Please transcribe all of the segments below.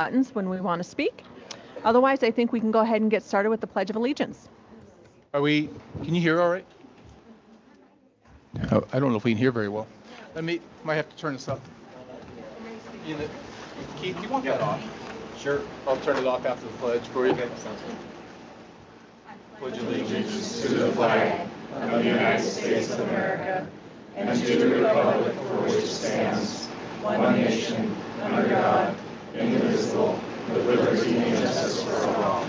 buttons when we want to speak. Otherwise, I think we can go ahead and get started with the Pledge of Allegiance. Can you hear all right? Oh, I don't know if we can hear very well. Might have to turn this up. Keith, you want that off? Sure. I'll turn it off after the pledge for you. Okay, sounds good. Pledge allegiance to the flag of the United States of America and to the republic for which it stands, one nation, under God, indivisible, with liberty and justice for all.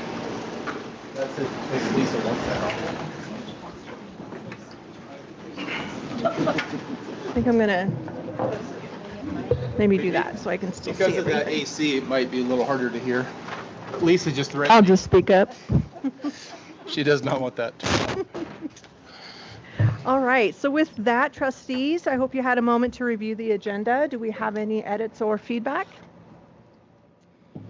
That's it. Lisa wants that off. I think I'm gonna maybe do that so I can still see Because of everything. that AC, it might be a little harder to hear. Lisa just threatened I'll me. just speak up. She does not want that. All right, so with that, trustees, I hope you had a moment to review the agenda. Do we have any edits or feedback?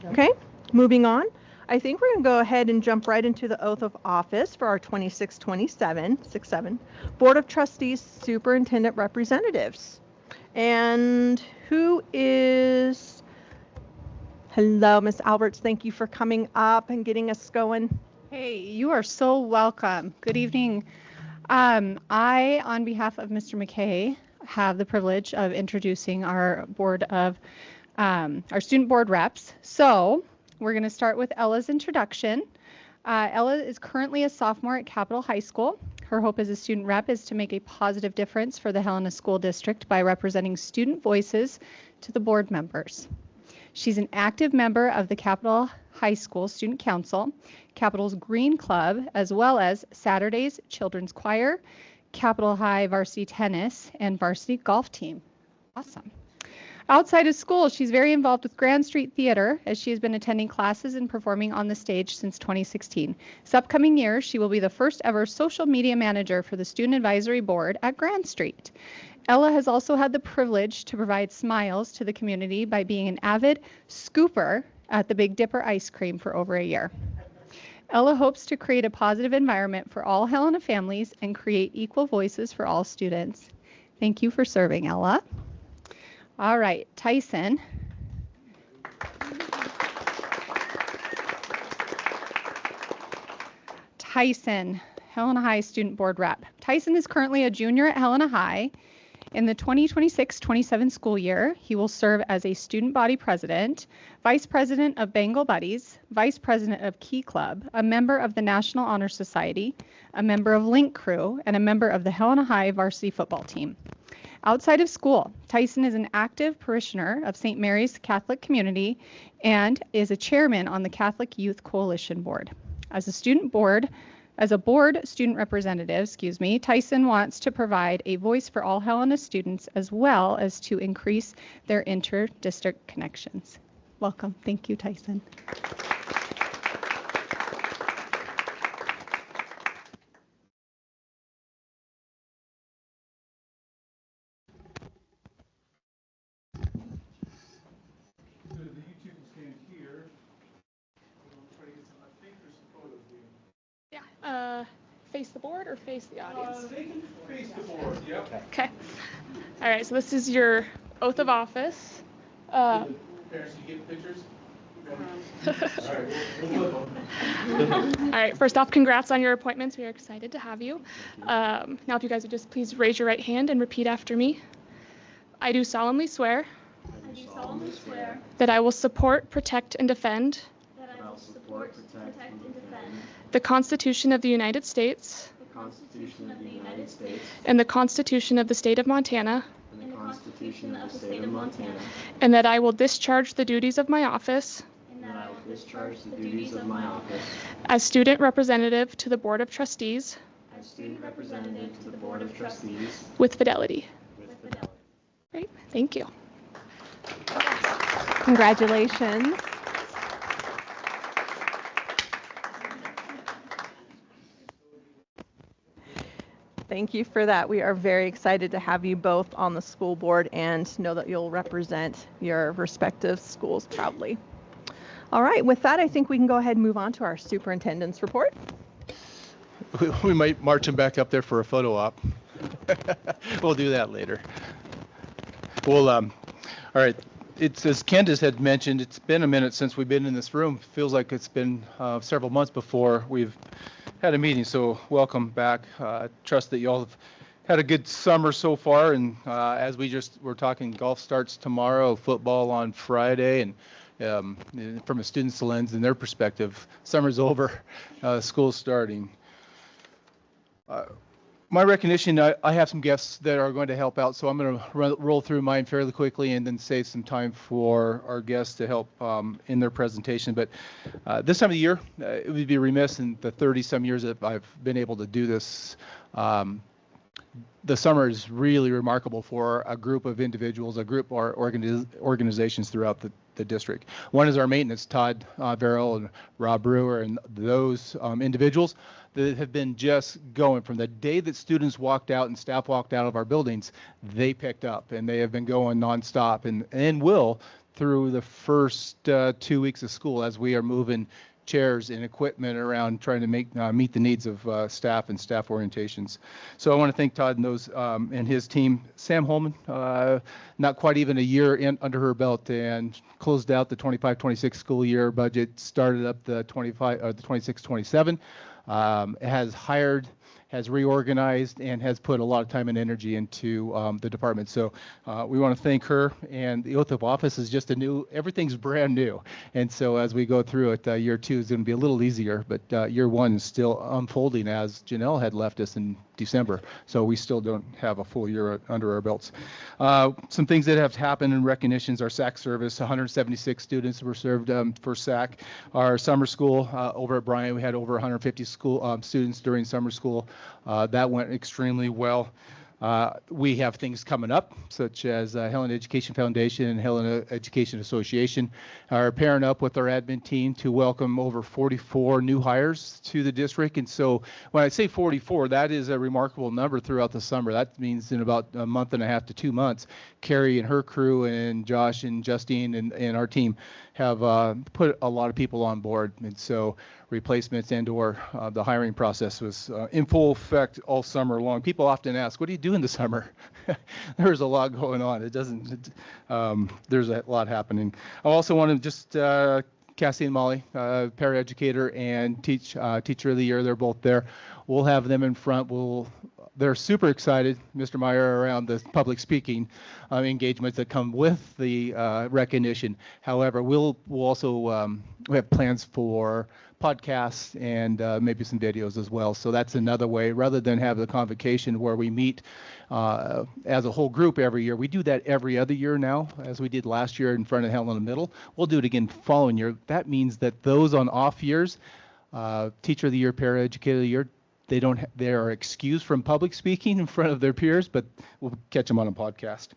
Okay, moving on. I think we're going to go ahead and jump right into the oath of office for our 26-27 Board of Trustees Superintendent Representatives. And who is... Hello, Ms. Alberts. Thank you for coming up and getting us going. Hey, you are so welcome. Good evening. I, on behalf of Mr. McKay, have the privilege of introducing our student board reps. So we're going to start with Ella's introduction. Ella is currently a sophomore at Capitol High School. Her hope as a student rep is to make a positive difference for the Helena School District by representing student voices to the board members. She's an active member of the Capitol High School Student Council, Capitol's Green Club, as well as Saturday's Children's Choir, Capitol High Varsity Tennis, and Varsity Golf Team. Awesome. Outside of school, she's very involved with Grand Street Theater, as she has been attending classes and performing on the stage since 2016. This upcoming year, she will be the first ever social media manager for the Student Advisory Board at Grand Street. Ella has also had the privilege to provide smiles to the community by being an avid scooper at the Big Dipper ice cream for over a year. Ella hopes to create a positive environment for all Helena families and create equal voices for all students. Thank you for serving, Ella. All right, Tyson. Tyson, Helena High Student Board Rep. Tyson is currently a junior at Helena High. In the 2026-27 school year, he will serve as a student body president, vice president of Bengal Buddies, vice president of Key Club, a member of the National Honor Society, a member of Link Crew, and a member of the Helena High varsity football team. Outside of school, Tyson is an active parishioner of St. Mary's Catholic Community and is a chairman on the Catholic Youth Coalition Board. As a board student representative, Tyson wants to provide a voice for all Helena students as well as to increase their inter-district connections. Welcome. Thank you, Tyson. Face the board or face the audience? They can face the board, yep. Okay. All right, so this is your oath of office. Parents, you get pictures? All right, first off, congrats on your appointments. We are excited to have you. Now, if you guys would just please raise your right hand and repeat after me. I do solemnly swear that I will support, protect, and defend the Constitution of the United States and the Constitution of the State of Montana, and that I will discharge the duties of my office as student representative to the Board of Trustees with fidelity. Great, thank you. Congratulations. Thank you for that. We are very excited to have you both on the school board and know that you'll represent your respective schools proudly. All right, with that, I think we can go ahead and move on to our superintendent's report. We might march him back up there for a photo op. We'll do that later. Well, all right. It's as Candace had mentioned, it's been a minute since we've been in this room. Feels like it's been several months before we've had a meeting, so welcome back. Trust that you all have had a good summer so far, and as we're talking, golf starts tomorrow, football on Friday, and from a student's lens and their perspective, summer's over, school's starting. My recognition, I have some guests that are going to help out, so I'm going to roll through mine fairly quickly and then save some time for our guests to help in their presentation. But this time of the year, it would be remiss in the 30-some years that I've been able to do this. The summer is really remarkable for a group of individuals, a group or organizations throughout the district. One is our maintenance, Todd Verrill and Rob Brewer, and those individuals that have been just going from the day that students walked out and staff walked out of our buildings, they picked up and they have been going nonstop and will through the first 2 weeks of school as we are moving chairs and equipment around trying to meet the needs of staff and staff orientations. So I want to thank Todd and those and his team. Sam Holman, not quite even a year under her belt, and closed out the 25-26 school year budget, started up the 26-27. Has reorganized and has put a lot of time and energy into the department. So we want to thank her, and the oath of office is just everything's brand new. And so as we go through it, year 2 is going to be a little easier, but year 1 is still unfolding as Janelle had left us in December. So we still don't have a full year under our belts. Some things that have happened in recognitions, our SAC service, 176 students were served for SAC. Our summer school over at Bryant, we had over 150 students during summer school. That went extremely well. We have things coming up, such as Helena Education Foundation and Helena Education Association are pairing up with our admin team to welcome over 44 new hires to the district. And so when I say 44, that is a remarkable number throughout the summer. That means in about a month and a half to 2 months, Carrie and her crew and Josh and Justine and our team have put a lot of people on board. And so replacements and/or the hiring process was in full effect all summer long. People often ask, "What do you do in the summer?" There's a lot going on. There's a lot happening. I also want to just Cassie and Molly, paraeducator and teacher of the year. They're both there. We'll have them in front. They're super excited, Mr. Meyer, around the public speaking engagements that come with the recognition. However, we'll also we have plans for podcasts and maybe some videos as well. So that's another way, rather than have the convocation where we meet as a whole group every year. We do that every other year now, as we did last year in front of Helena Middle. We'll do it again following year. That means that those on off years, teacher of the year, paraeducator of the year, they are excused from public speaking in front of their peers, but we'll catch them on a podcast.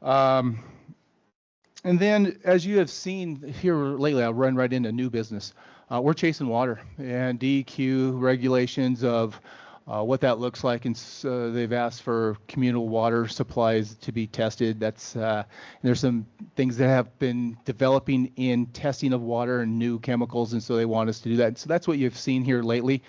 And then, as you have seen here lately, I'll run right into new business. We're chasing water and DEQ regulations of what that looks like, and they've asked for communal water supplies to be tested. There's some things that have been developing in testing of water and new chemicals, and so they want us to do that. So that's what you've seen here lately.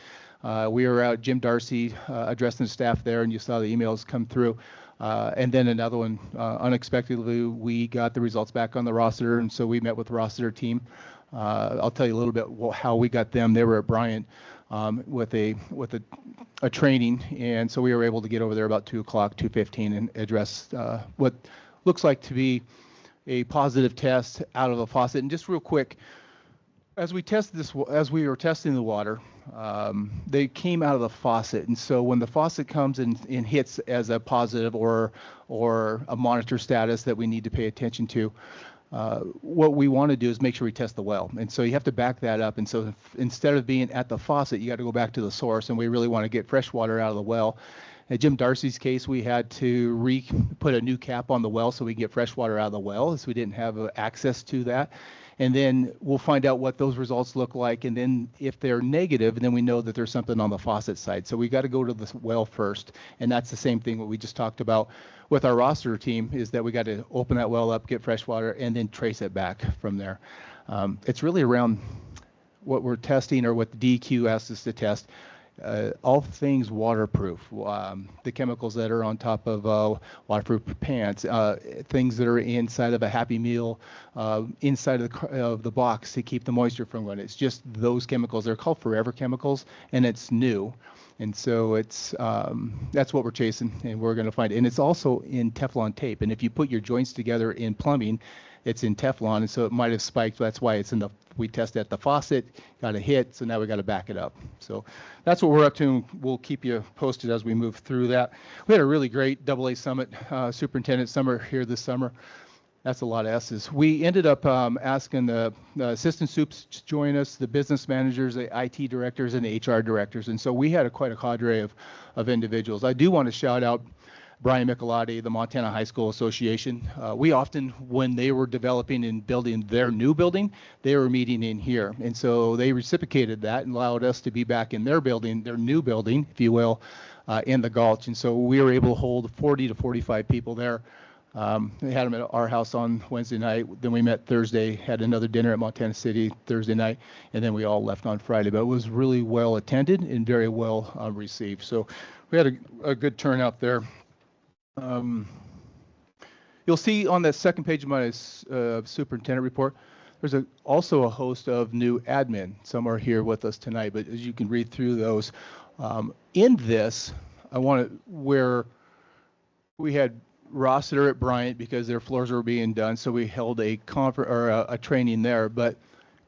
We were out, Jim Darcy addressing the staff there, and you saw the emails come through. And then another one, unexpectedly, we got the results back on the Rossiter, and so we met with the Rossiter team. I'll tell you a little bit how we got them. They were at Bryant with a training, and so we were able to get over there about 2:15 and address what looks like to be a positive test out of a faucet. And just real quick, as we were testing the water, they came out of the faucet, and so when the faucet comes and hits as a positive or a monitor status that we need to pay attention to, what we want to do is make sure we test the well, and so you have to back that up. And so instead of being at the faucet, you got to go back to the source, and we really want to get fresh water out of the well. In Jim Darcy's case, we had to put a new cap on the well so we can get fresh water out of the well, as we didn't have access to that. And then we'll find out what those results look like, and then if they're negative, then we know that there's something on the faucet side. So we got to go to the well first, and that's the same thing what we just talked about with our roster team, is that we got to open that well up, get fresh water, and then trace it back from there. It's really around what we're testing, or what the DEQ asks us to test. all things waterproof, the chemicals that are on top of waterproof pants, things that are inside of a Happy Meal, inside of the box to keep the moisture from going. It's just those chemicals. They're called forever chemicals, and it's new. And so it's that's what we're chasing, and we're going to find it. And it's also in Teflon tape. And if you put your joints together in plumbing, it's in Teflon, and so it might have spiked. That's why it's in the. We tested at the faucet, got a hit, so now we got to back it up. So that's what we're up to, and we'll keep you posted as we move through that. We had a really great AA Summit, Superintendent Summer here this summer. That's a lot of S's. We ended up asking the assistant soups to join us, the business managers, the IT directors, and the HR directors. And so we had quite a cadre of individuals. I do want to shout out Brian Michelotti, the Montana High School Association. We often, when they were developing and building their new building, they were meeting in here. And so they reciprocated that and allowed us to be back in their building, their new building, if you will, in the Gulch. And so we were able to hold 40 to 45 people there. We had them at our house on Wednesday night. Then we met Thursday, had another dinner at Montana City Thursday night, and then we all left on Friday. But it was really well attended and very well received. So we had a good turnout there. You'll see on that second page of my superintendent report, there's also a host of new admin. Some are here with us tonight, but as you can read through those, in this, where we had Rossiter at Bryant because their floors were being done, so we held a training there. But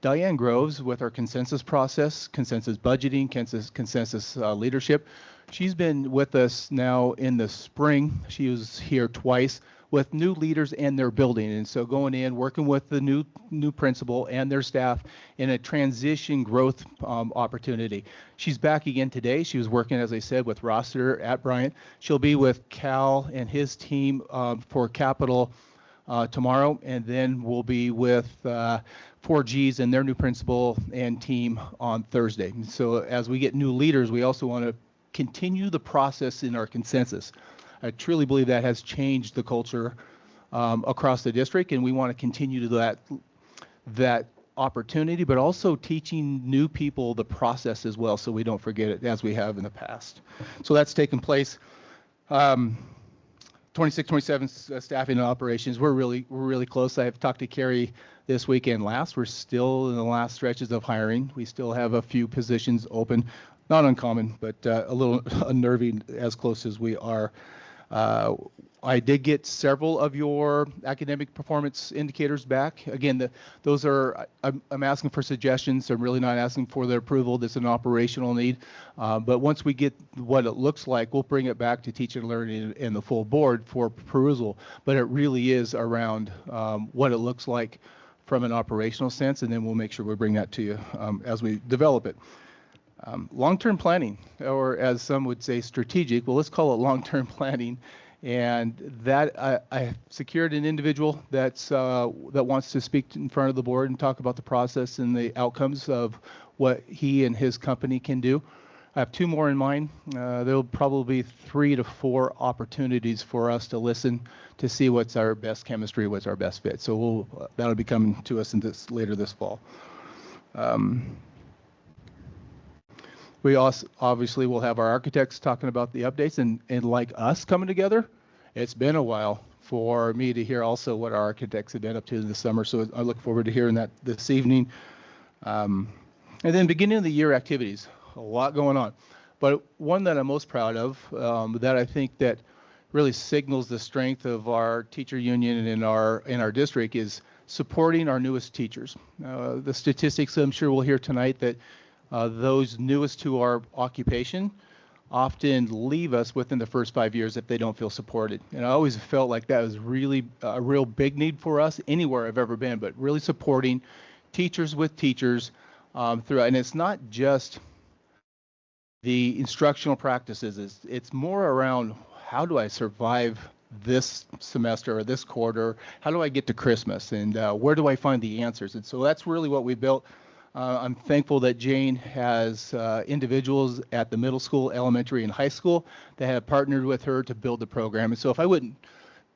Diane Groves with our consensus process, consensus budgeting, consensus leadership. She's been with us now in the spring. She was here twice with new leaders and their building. And so going in, working with the new principal and their staff in a transition growth opportunity. She's back again today. She was working, as I said, with Rossiter at Bryant. She'll be with Cal and his team for capital tomorrow, and then we'll be with 4Gs and their new principal and team on Thursday. And so as we get new leaders, we also want to continue the process in our consensus. I truly believe that has changed the culture across the district, and we want to continue to that opportunity, but also teaching new people the process as well, so we don't forget it as we have in the past. So that's taken place. 26, 27 staffing and operations. We're really close. I've talked to Carrie this weekend last. We're still in the last stretches of hiring. We still have a few positions open. Not uncommon, but a little unnerving as close as we are. I did get several of your academic performance indicators back. Again, those are, I'm asking for suggestions. I'm really not asking for their approval. This is an operational need. But once we get what it looks like, we'll bring it back to Teach and Learn and the full board for perusal. But it really is around what it looks like from an operational sense, and then we'll make sure we bring that to you as we develop it. Long-term planning, or as some would say strategic, well, let's call it long-term planning. And that I secured an individual that wants to speak in front of the board and talk about the process and the outcomes of what he and his company can do. I have two more in mind. There'll probably be 3 to 4 opportunities for us to listen to see what's our best chemistry, what's our best fit. So that'll be coming to us later this fall. We also obviously will have our architects talking about the updates, and like us coming together, it's been a while for me to hear also what our architects have been up to this summer. So I look forward to hearing that this evening. And then beginning of the year activities, a lot going on. But one that I'm most proud of, that I think that really signals the strength of our teacher union in our district, is supporting our newest teachers. The statistics I'm sure we'll hear tonight that those newest to our occupation often leave us within the first 5 years if they don't feel supported. And I always felt like that was really a real big need for us anywhere I've ever been, but really supporting teachers with teachers throughout. And it's not just the instructional practices. It's more around, how do I survive this semester or this quarter? How do I get to Christmas? And where do I find the answers? And so that's really what we built. I'm thankful that Jane has individuals at the middle school, elementary, and high school that have partnered with her to build the program. And so if I wouldn't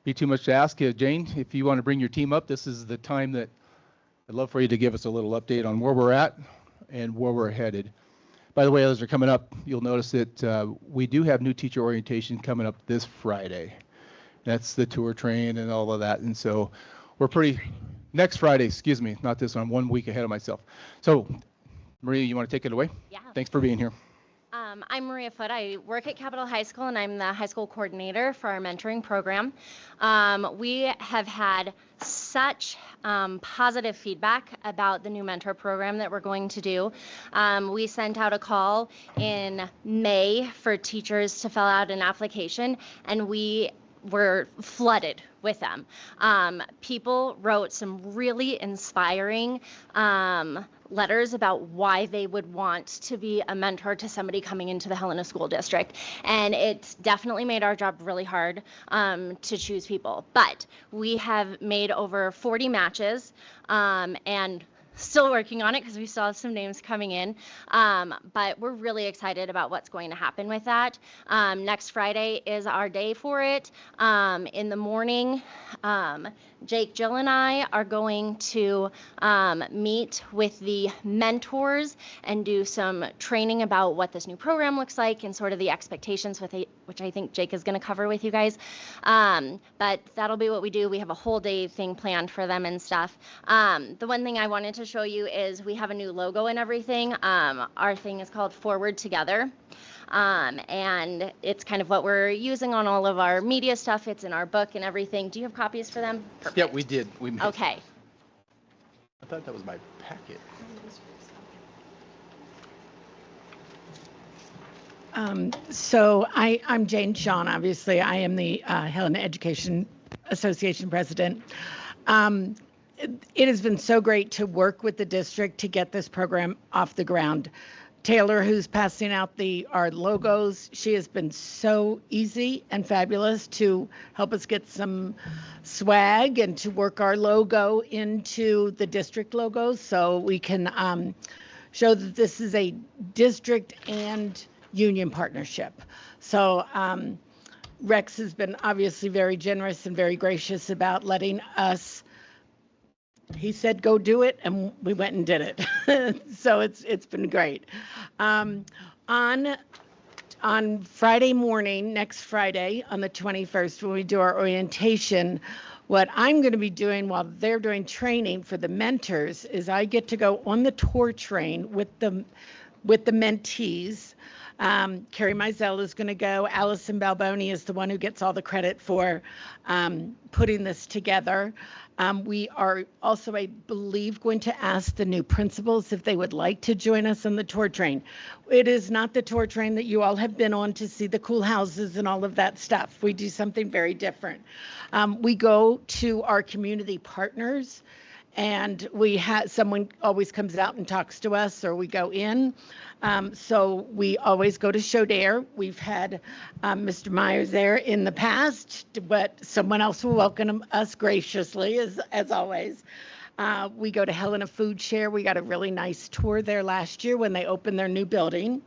be too much to ask you, Jane, if you want to bring your team up, this is the time that I'd love for you to give us a little update on where we're at and where we're headed. By the way, as they're coming up, you'll notice that we do have new teacher orientation coming up this Friday. That's the tour train and all of that. And so next Friday, excuse me, not this one, I'm 1 week ahead of myself. So Maria, you want to take it away? Yeah. Thanks for being here. I'm Maria Foote. I work at Capitol High School, and I'm the high school coordinator for our mentoring program. We have had such positive feedback about the new mentor program that we're going to do. We sent out a call in May for teachers to fill out an application, and we were flooded with them. People wrote some really inspiring letters about why they would want to be a mentor to somebody coming into the Helena School District. And it definitely made our job really hard to choose people. But we have made over 40 matches and still working on it because we still have some names coming in. But we're really excited about what's going to happen with that. Next Friday is our day for it. In the morning, Jake, Jill, and I are going to meet with the mentors and do some training about what this new program looks like and sort of the expectations with it, which I think Jake is going to cover with you guys. But that'll be what we do. We have a whole day thing planned for them and stuff. The one thing I wanted to show you is we have a new logo and everything. Our thing is called Forward Together. And it's kind of what we're using on all of our media stuff. It's in our book and everything. Do you have copies for them? Perfect. Yeah, we did. Okay. I thought that was my packet. So I'm Jane Shawn, obviously. I am the Helena Education Association president. It has been so great to work with the district to get this program off the ground. Taylor, who's passing out our logos, she has been so easy and fabulous to help us get some swag and to work our logo into the district logo so we can show that this is a district and union partnership. So Rex has been obviously very generous and very gracious about letting us. He said, go do it, and we went and did it. So it's been great. On Friday morning, next Friday, on the 21st, when we do our orientation, what I'm going to be doing while they're doing training for the mentors is I get to go on the tour train with the mentees. Carrie Mizell is going to go. Allison Balboni is the one who gets all the credit for putting this together. We are also, I believe, going to ask the new principals if they would like to join us on the tour train. It is not the tour train that you all have been on to see the cool houses and all of that stuff. We do something very different. We go to our community partners, and we have someone always comes out and talks to us, or we go in. So we always go to Shodair. We've had Mr. Myers there in the past, but someone else will welcome us graciously, as always. We go to Helena Food Share. We got a really nice tour there last year when they opened their new building.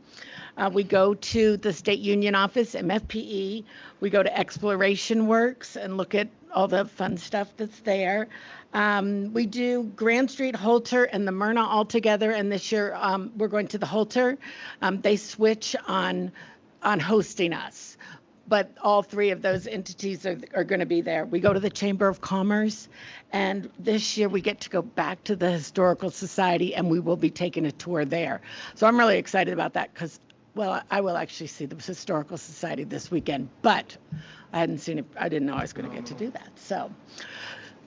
We go to the State Union Office, MFPE. We go to Exploration Works and look at all the fun stuff that's there. We do Grand Street, Holter, and the Myrna all together, and this year we're going to the Holter. They switch on hosting us, but all three of those entities are going to be there. We go to the Chamber of Commerce, and this year we get to go back to the Historical Society, and we will be taking a tour there. So I'm really excited about that because, well, I will actually see the Historical Society this weekend, but I hadn't seen it. I didn't know I was going to get to do that.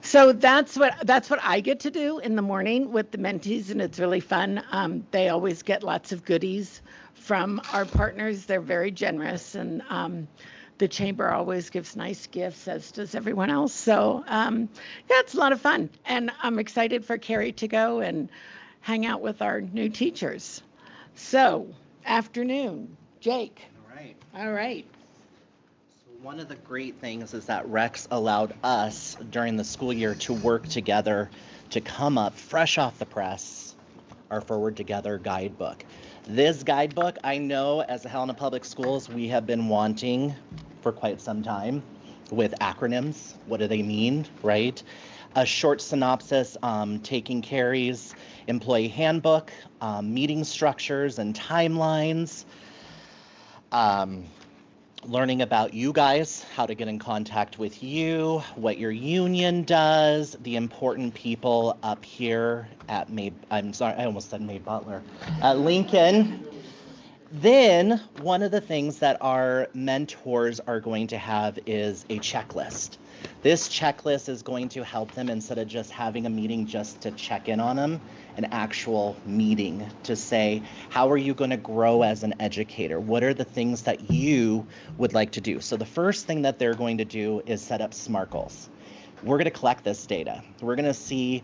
So that's what I get to do in the morning with the mentees, and it's really fun. They always get lots of goodies from our partners. They're very generous, and the chamber always gives nice gifts, as does everyone else. So yeah, it's a lot of fun, and I'm excited for Carrie to go and hang out with our new teachers. So afternoon, Jake. All right. One of the great things is that Rex allowed us during the school year to work together to come up fresh off the press, our Forward Together guidebook. This guidebook, I know as a Helena Public Schools, we have been wanting for quite some time with acronyms. What do they mean, right? a short synopsis, taking Carrie's employee handbook, meeting structures and timelines, learning about you guys, how to get in contact with you, what your union does, the important people up here at I'm sorry, I almost said May Butler, at Lincoln. Then one of the things that our mentors are going to have is a checklist. This checklist is going to help them, instead of just having a meeting just to check in on them, an actual meeting to say, how are you going to grow as an educator? What are the things that you would like to do? So the first thing that they're going to do is set up SMART goals. We're going to collect this data. We're going to see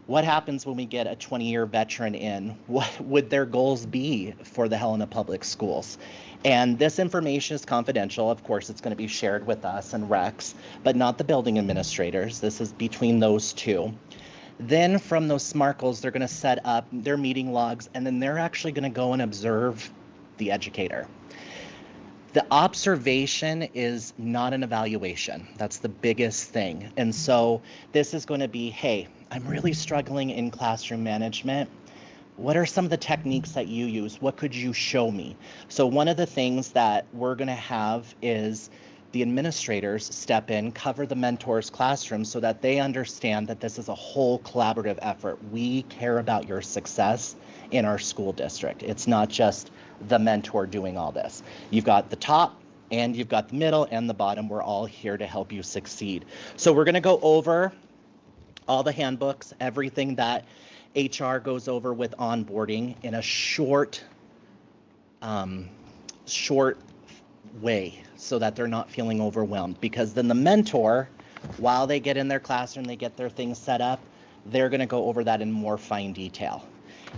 what happens when we get a 20-year veteran in. What would their goals be for the Helena Public Schools? And this information is confidential. Of course, it's going to be shared with us and Rex, but not the building administrators. This is between those two. Then from those SMART goals, they're going to set up their meeting logs, and then they're actually going to go and observe the educator. The observation is not an evaluation. That's the biggest thing. And so this is going to be, hey, I'm really struggling in classroom management. What are some of the techniques that you use? What could you show me? So one of the things that we're going to have is the administrators step in, cover the mentors' classroom so that they understand that this is a whole collaborative effort. We care about your success in our school district. It's not just the mentor doing all this. You've got the top and you've got the middle and the bottom. We're all here to help you succeed. So we're going to go over all the handbooks, everything that HR goes over with onboarding in a short way so that they're not feeling overwhelmed. Because then the mentor, while they get in their classroom, they get their things set up, they're going to go over that in more fine detail.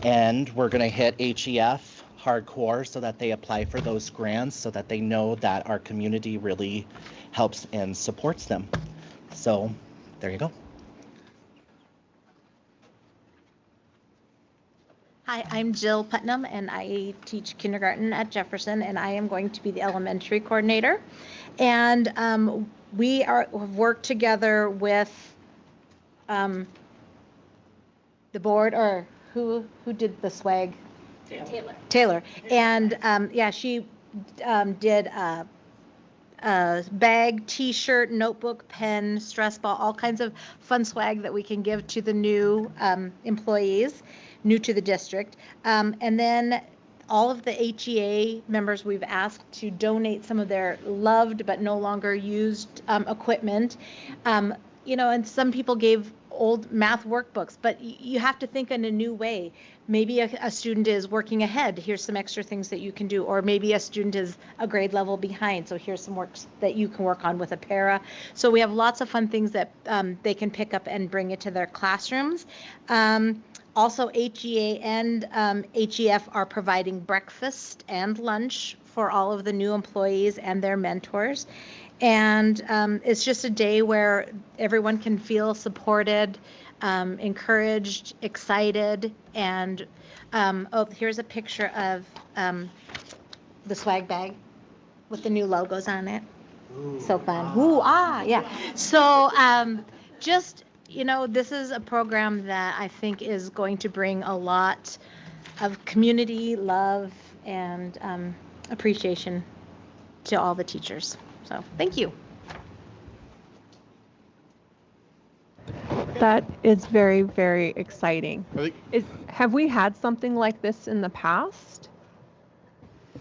And we're going to hit HEF hardcore so that they apply for those grants so that they know that our community really helps and supports them. So there you go. Hi, I'm Jill Putnam, and I teach kindergarten at Jefferson, and I am going to be the elementary coordinator. And we have worked together with the board, or who did the swag? Taylor. And yeah, she did a bag, t-shirt, notebook, pen, stress ball, all kinds of fun swag that we can give to the new employees, new to the district. And then all of the HEA members, we've asked to donate some of their loved but no longer used equipment. You know, and some people gave old math workbooks, but you have to think in a new way. Maybe a student is working ahead. Here's some extra things that you can do. Or maybe a student is a grade level behind. So here's some works that you can work on with a para. So we have lots of fun things that they can pick up and bring it to their classrooms. Also, HEA and HEF are providing breakfast and lunch for all of the new employees and their mentors. And it's just a day where everyone can feel supported, encouraged, excited. And oh, here's a picture of the swag bag with the new logos on it. Ooh, so fun. Ooh, yeah. So just, you know, this is a program that I think is going to bring a lot of community love and appreciation to all the teachers. So thank you. That is very, very exciting. Have we had something like this in the past?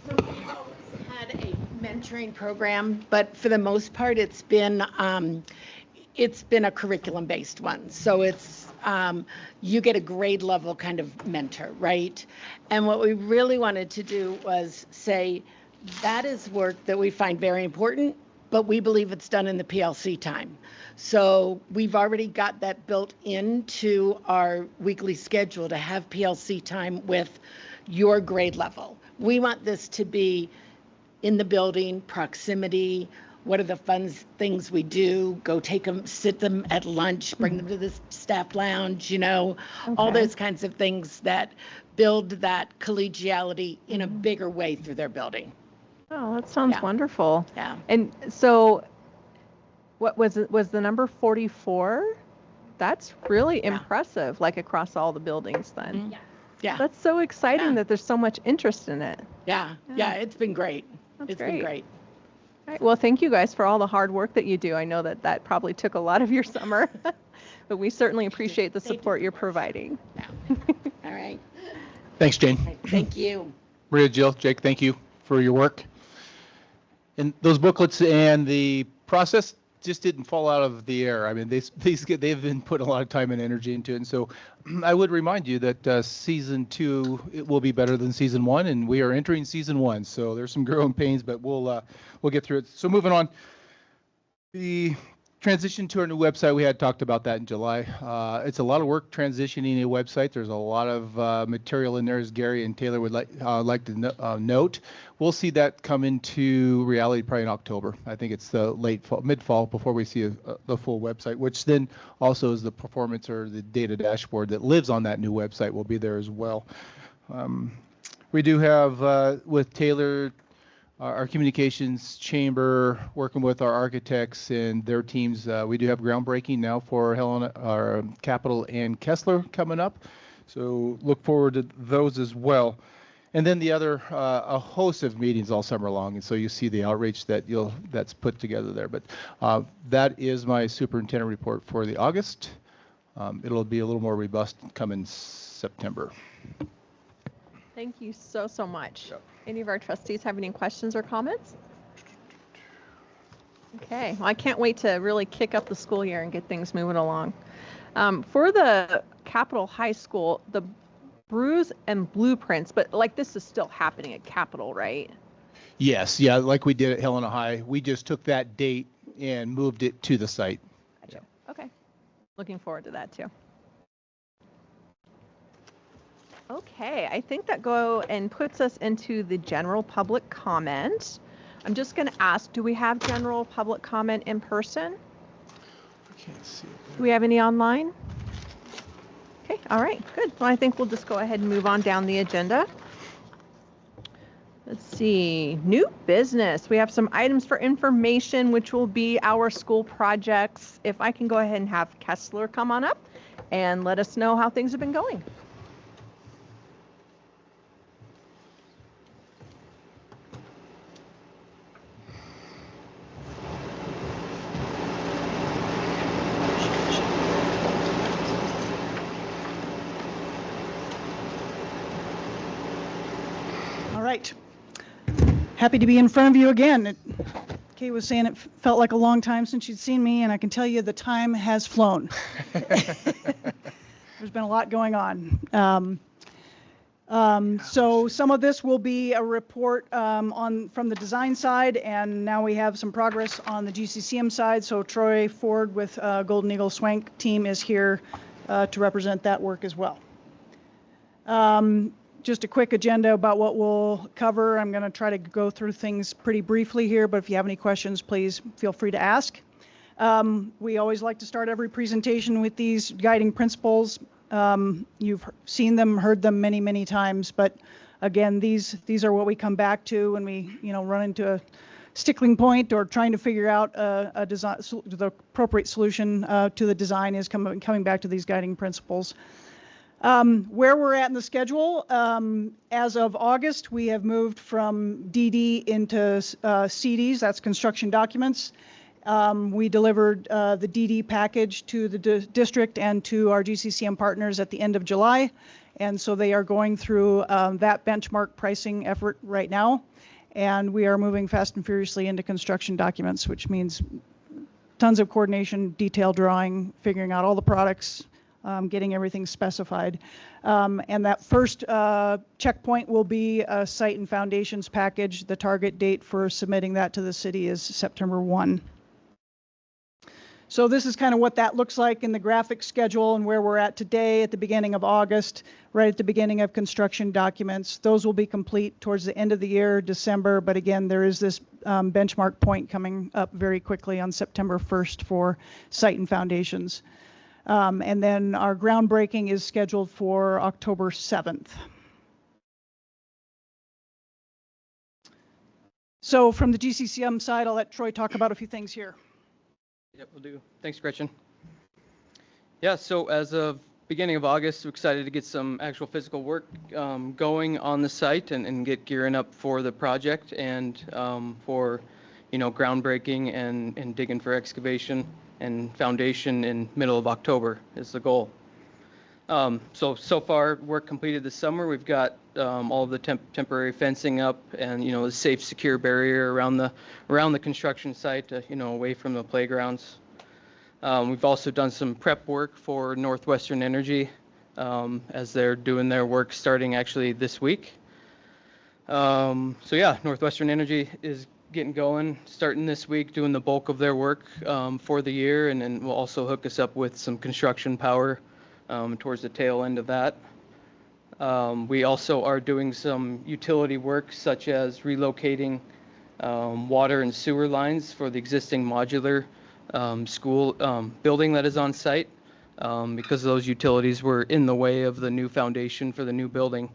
So we've always had a mentoring program, but for the most part, it's been a curriculum-based one. So it's you get a grade level kind of mentor, right? And what we really wanted to do was say, that is work that we find very important, but we believe it's done in the PLC time. So we've already got that built into our weekly schedule to have PLC time with your grade level. We want this to be in the building, proximity. What are the fun things we do? Go take them, sit them at lunch, bring them to the staff lounge, you know, all those kinds of things that build that collegiality in a bigger way through their building. Oh, that sounds wonderful. Yeah. And so what was it? Was the number 44? That's really Yeah. impressive, like across all the buildings then. Mhm. Yeah. That's so exciting Yeah. that there's so much interest in it. Yeah. Yeah. It's been great. That's It's great. been great. All right. Well, thank you guys for all the hard work that you do. I know that that probably took a lot of your summer, but we certainly appreciate the support you're providing. All right. Thanks, Jane. Thank you. Maria, Jill, Jake, thank you for your work. And those booklets and the process just didn't fall out of the air. I mean, they've been putting a lot of time and energy into it. And so I would remind you that season 2, it will be better than season 1, and we are entering season 1. So there's some growing pains, but we'll get through it. So moving on, the transition to our new website, we had talked about that in July. It's a lot of work transitioning a website. There's a lot of material in there, as Gary and Taylor would like to note. We'll see that come into reality probably in October. I think it's the late fall, mid-fall before we see the full website, which then also is the performance or the data dashboard that lives on that new website will be there as well. We do have with Taylor, our communications chamber, working with our architects and their teams. We do have groundbreaking now for Helena, our Capitol and Kessler coming up. So look forward to those as well. And then the other, a host of meetings all summer long. And so you see the outreach that's put together there. But that is my superintendent report for the August. It'll be a little more robust coming September. Thank you so much. Yep. Any of our trustees have any questions or comments? Okay, well, I can't wait to really kick up the school year and get things moving along. For the Capitol High School, the brews and blueprints, but like this is still happening at Capitol, right? Yes, yeah, like we did at Helena High. We just took that date and moved it to the site. Gotcha. Okay. Looking forward to that too. Okay, I think that go and puts us into the general public comment. I'm just going to ask, do we have general public comment in person? I can't see it. Do we have any online? Okay, all right, good. Well, I think we'll just go ahead and move on down the agenda. Let's see, new business. We have some items for information, which will be our school projects. If I can go ahead and have Kessler come on up and let us know how things have been going. All right. Happy to be in front of you again. Kay was saying it felt like a long time since she'd seen me, and I can tell you the time has flown. There's been a lot going on. So some of this will be a report from the design side, and now we have some progress on the GCCM side. So Troy Ford with Golden Eagle Swank team is here to represent that work as well. Just a quick agenda about what we'll cover. I'm going to try to go through things pretty briefly here, but if you have any questions, please feel free to ask. We always like to start every presentation with these guiding principles. You've seen them, heard them many, many times, but again, these are what we come back to when we, run into a stickling point or trying to figure out a design, the appropriate solution to the design is coming back to these guiding principles. Where we're at in the schedule, as of August, we have moved from DD into CDs, that's construction documents. We delivered the DD package to the district and to our GCCM partners at the end of July. And so they are going through that benchmark pricing effort right now. And we are moving fast and furiously into construction documents, which means tons of coordination, detailed drawing, figuring out all the products, getting everything specified. And that first checkpoint will be a site and foundations package. The target date for submitting that to the city is September 1. So this is kind of what that looks like in the graphic schedule and where we're at today at the beginning of August, right at the beginning of construction documents. Those will be complete towards the end of the year, December. But again, there is this benchmark point coming up very quickly on September 1st for site and foundations. And then our groundbreaking is scheduled for October 7th. So from the GCCM side, I'll let Troy talk about a few things here. Yep, we'll do. Thanks, Gretchen. Yeah, so as of beginning of August, we're excited to get some actual physical work going on the site and get gearing up for the project and for, groundbreaking and digging for excavation and foundation in middle of October is the goal. So far, work completed this summer. We've got all of the temporary fencing up and, a safe, secure barrier around the construction site, away from the playgrounds. We've also done some prep work for Northwestern Energy as they're doing their work starting actually this week. Northwestern Energy is getting going, starting this week, doing the bulk of their work for the year, and then will also hook us up with some construction power towards the tail end of that. We also are doing some utility work, such as relocating water and sewer lines for the existing modular school building that is on site because those utilities were in the way of the new foundation for the new building.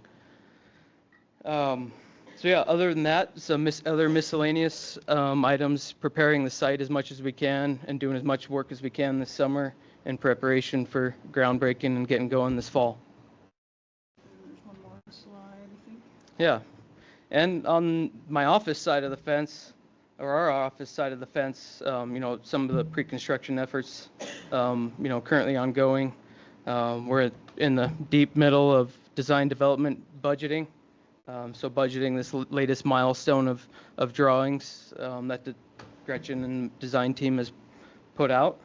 Other than that, some other miscellaneous items, preparing the site as much as we can and doing as much work as we can this summer in preparation for groundbreaking and getting going this fall. There's one more slide, I think. Yeah, and on my office side of the fence, or our office side of the fence, some of the pre-construction efforts, currently ongoing. We're in the deep middle of design development budgeting. So budgeting this latest milestone of drawings that the Gretchen and design team has put out.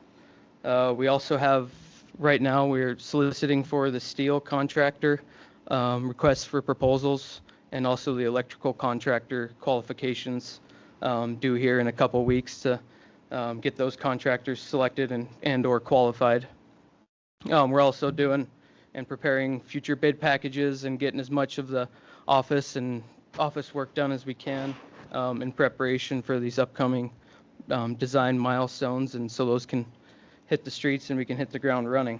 We also have, right now, we're soliciting for the steel contractor requests for proposals and also the electrical contractor qualifications due here in a couple weeks to get those contractors selected and or qualified. We're also doing and preparing future bid packages and getting as much of the office work done as we can in preparation for these upcoming design milestones, and so those can hit the streets and we can hit the ground running.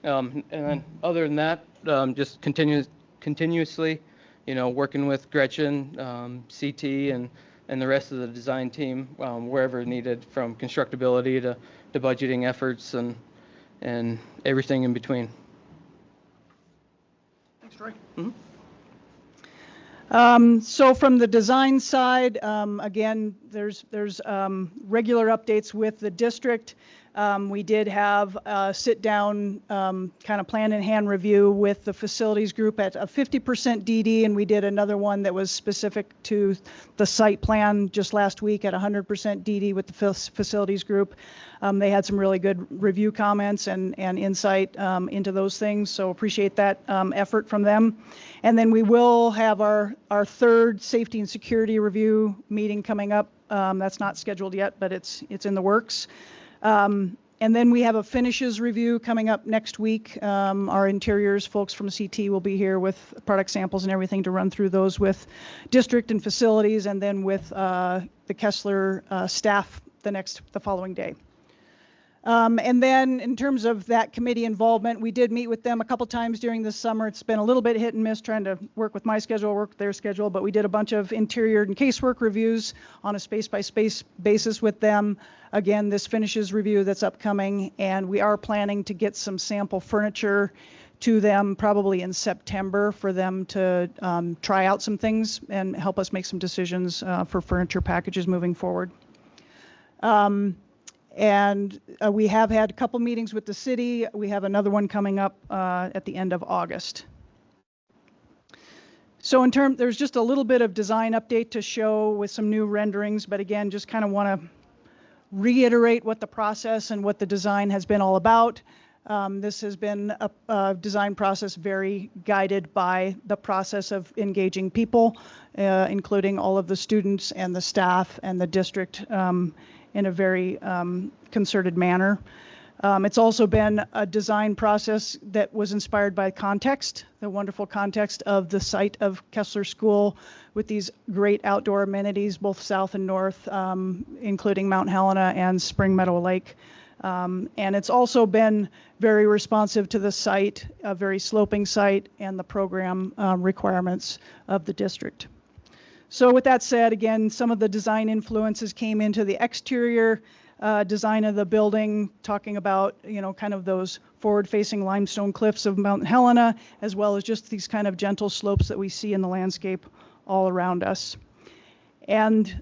And then other than that, just continuously, working with Gretchen, CT, and the rest of the design team wherever needed, from constructability to budgeting efforts and everything in between. Thanks, Troy. Mm-hmm. So from the design side, again, there's regular updates with the district. We did have a sit-down kind of plan-in-hand review with the facilities group at a 50% DD, and we did another one that was specific to the site plan just last week at 100% DD with the facilities group. They had some really good review comments and insight into those things, so appreciate that effort from them. And then we will have our third safety and security review meeting coming up. That's not scheduled yet, but it's in the works. And then we have a finishes review coming up next week. Our interiors folks from CT will be here with product samples and everything to run through those with district and facilities, and then with the Kessler staff the following day. And then in terms of that committee involvement, we did meet with them a couple times during the summer. It's been a little bit hit and miss trying to work with my schedule, work with their schedule, but we did a bunch of interior and casework reviews on a space-by-space basis with them. Again, this finishes review that's upcoming, and we are planning to get some sample furniture to them probably in September for them to try out some things and help us make some decisions for furniture packages moving forward. And we have had a couple meetings with the city. We have another one coming up at the end of August. So there's just a little bit of design update to show with some new renderings, but again, just kind of want to reiterate what the process and what the design has been all about. This has been a design process very guided by the process of engaging people, including all of the students and the staff and the district in a very concerted manner. It's also been a design process that was inspired by context, the wonderful context of the site of Kessler School with these great outdoor amenities, both south and north, including Mount Helena and Spring Meadow Lake. And it's also been very responsive to the site, a very sloping site, and the program requirements of the district. So with that said, again, some of the design influences came into the exterior. design of the building, talking about, kind of those forward-facing limestone cliffs of Mount Helena, as well as just these kind of gentle slopes that we see in the landscape all around us. And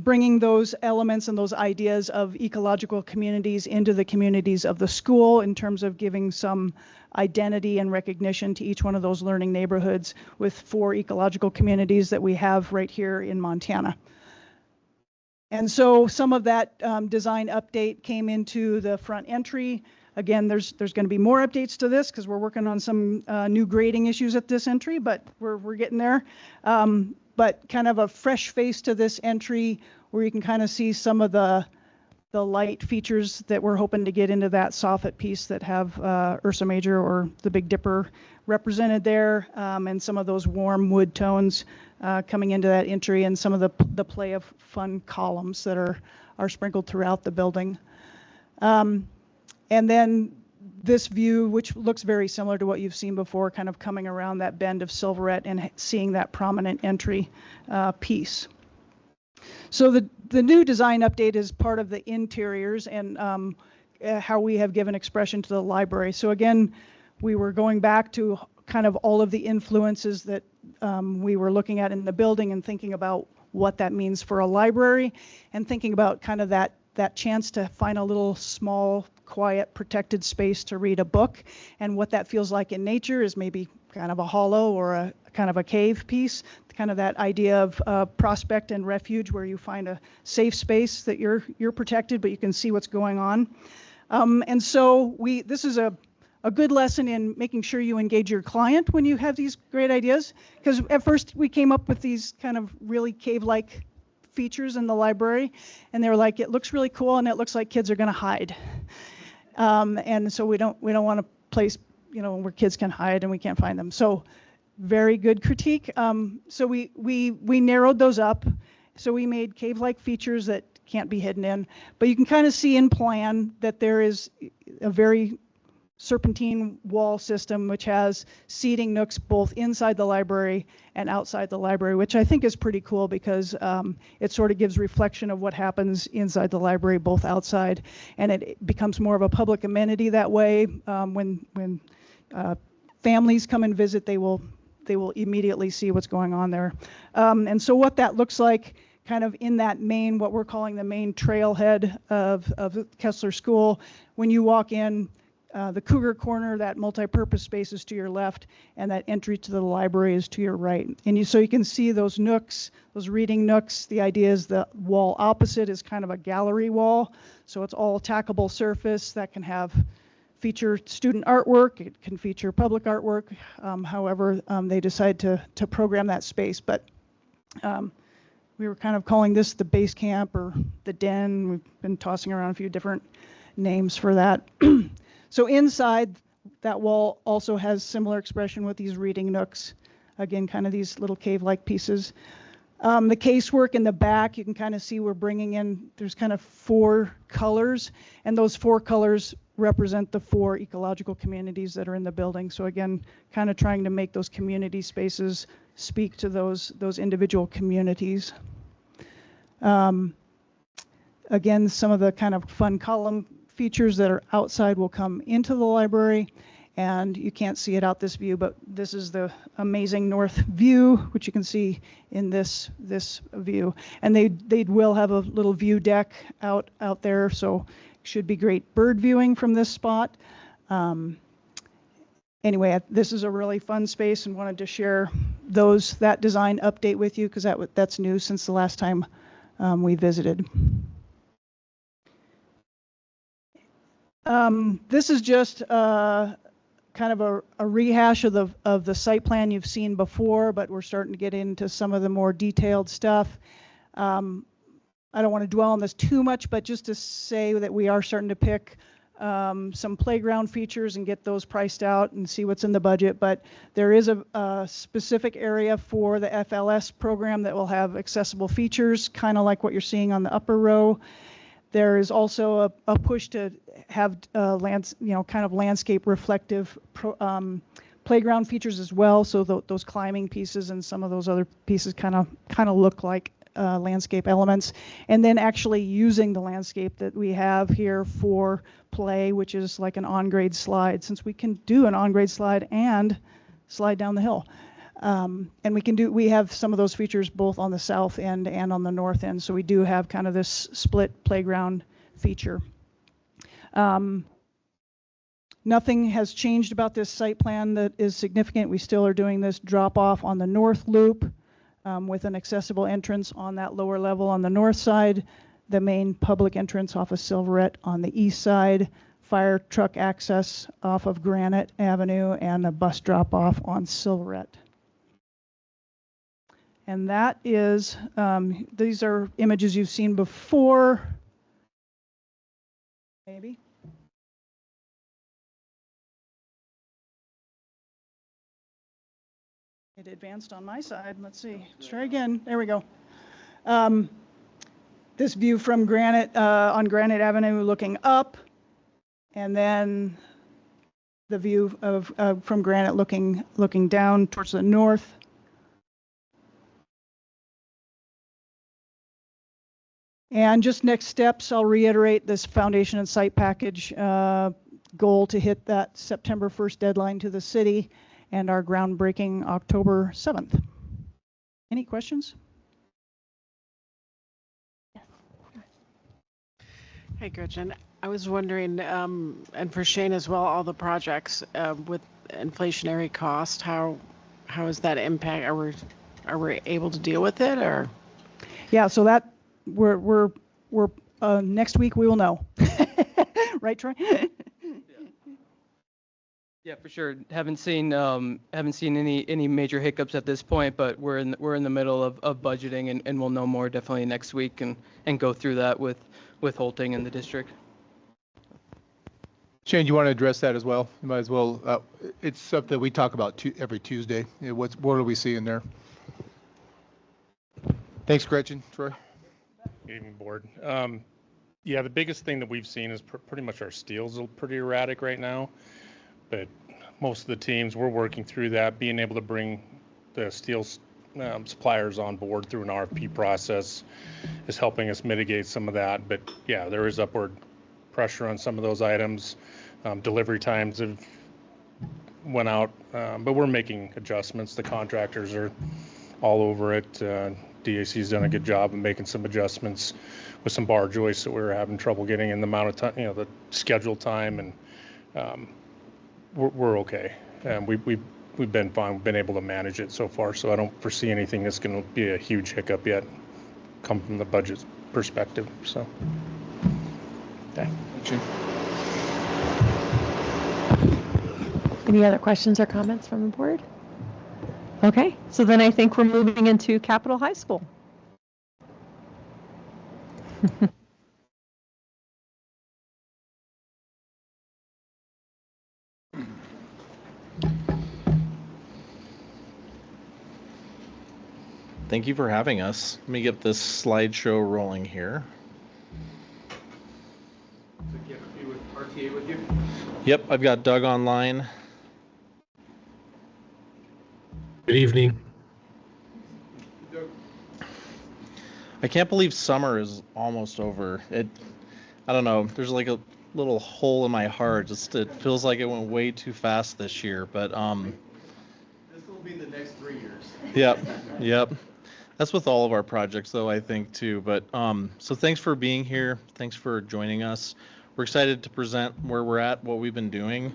bringing those elements and those ideas of ecological communities into the communities of the school in terms of giving some identity and recognition to each one of those learning neighborhoods with 4 ecological communities that we have right here in Montana. And so some of that design update came into the front entry. Again, there's going to be more updates to this because we're working on some new grading issues at this entry, but we're getting there. But kind of a fresh face to this entry where you can kind of see some of the light features that we're hoping to get into that soffit piece that have Ursa Major or the Big Dipper represented there, and some of those warm wood tones coming into that entry, and some of the play of fun columns that are sprinkled throughout the building. And then this view, which looks very similar to what you've seen before, kind of coming around that bend of Silverette and seeing that prominent entry piece. So the new design update is part of the interiors and how we have given expression to the library. So again, we were going back to kind of all of the influences that we were looking at in the building and thinking about what that means for a library, and thinking about kind of that chance to find a little small, quiet, protected space to read a book, and what that feels like in nature is maybe kind of a hollow or a kind of a cave piece, kind of that idea of prospect and refuge where you find a safe space that you're protected, but you can see what's going on. And so this is a good lesson in making sure you engage your client when you have these great ideas, because at first we came up with these kind of really cave-like features in the library, and they were like, it looks really cool and it looks like kids are going to hide, and so we don't want to place where kids can hide and we can't find them. So very good critique. So we narrowed those up. So we made cave-like features that can't be hidden in, but you can kind of see in plan that there is a very serpentine wall system which has seating nooks both inside the library and outside the library, which I think is pretty cool because it sort of gives reflection of what happens inside the library, both outside, and it becomes more of a public amenity that way. When families come and visit, they will immediately see what's going on there. And so what that looks like kind of in that main, what we're calling the main trailhead of Kessler School, when you walk in, the Cougar Corner, that multi-purpose space is to your left, and that entry to the library is to your right. And so you can see those nooks, those reading nooks. The idea is the wall opposite is kind of a gallery wall, so it's all tackable surface that can feature student artwork. It can feature public artwork, however they decide to program that space. But we were kind of calling this the base camp or the den. We've been tossing around a few different names for that. So inside that wall also has similar expression with these reading nooks. Again, kind of these little cave-like pieces. The casework in the back, you can kind of see we're bringing in, there's kind of 4 colors, and those 4 colors represent the 4 ecological communities that are in the building. So again, kind of trying to make those community spaces speak to those individual communities. Again, some of the kind of fun column features that are outside will come into the library, and you can't see it out this view, but this is the amazing north view, which you can see in this view. And they will have a little view deck out there, so should be great bird viewing from this spot. Anyway, this is a really fun space, and wanted to share that design update with you because that's new since the last time we visited. This is just kind of a rehash of the site plan you've seen before, but we're starting to get into some of the more detailed stuff. I don't want to dwell on this too much, but just to say that we are starting to pick some playground features and get those priced out and see what's in the budget. But there is a specific area for the FLS program that will have accessible features, kind of like what you're seeing on the upper row. There is also a push to have kind of landscape reflective playground features as well. So those climbing pieces and some of those other pieces kind of look like landscape elements, and then actually using the landscape that we have here for play, which is like an on-grade slide, since we can do an on-grade slide and slide down the hill. And we have some of those features both on the south end and on the north end, so we do have kind of this split playground feature. Nothing has changed about this site plan that is significant. We still are doing this drop off on the north loop with an accessible entrance on that lower level on the north side, the main public entrance off of Silverette on the east side, fire truck access off of Granite Avenue, and a bus drop off on Silverette. And that is, these are images you've seen before, maybe. It advanced on my side. Let's see. Let's try again. There we go. This view from Granite on Granite Avenue looking up, and then the view of from Granite looking down towards the north. And just next steps, I'll reiterate this foundation and site package goal to hit that September 1st deadline to the city, and our groundbreaking October 7th. Any questions? Hey, Gretchen. I was wondering, and for Shane as well, all the projects with inflationary cost, how is that impact? Are we able to deal with it, or? Yeah, so that we're next week we will know. Right, Troy? Yeah, for sure. Haven't seen any major hiccups at this point, but we're in the middle of budgeting, and we'll know more definitely next week and go through that with Holting and the district. Shane, you want to address that as well? You might as well. It's something we talk about every Tuesday. What are we seeing there? Thanks, Gretchen. Troy? Good evening, board. Yeah, the biggest thing that we've seen is pretty much our steel's pretty erratic right now. But most of the teams, we're working through that, being able to bring the steel suppliers on board through an RFP process is helping us mitigate some of that. But yeah, there is upward pressure on some of those items. Delivery times have went out, but we're making adjustments. The contractors are all over it. DAC's done a good job of making some adjustments with some bar joists that we were having trouble getting in the amount of time, the schedule time, and we're okay. We've been fine. We've been able to manage it so far, so I don't foresee anything that's going to be a huge hiccup yet, come from the budget perspective. So, okay. Thank you. Any other questions or comments from the board? Okay, so then I think we're moving into Capitol High School. Thank you for having us. Let me get this slideshow rolling here. So you have a few with RTA with you? Yep, I've got Doug online. Good evening. I can't believe summer is almost over. I don't know, there's like a little hole in my heart. It feels like it went way too fast this year, but This will be the next 3 years. Yep. That's with all of our projects though, I think too. But so thanks for being here. Thanks for joining us. We're excited to present where we're at, what we've been doing.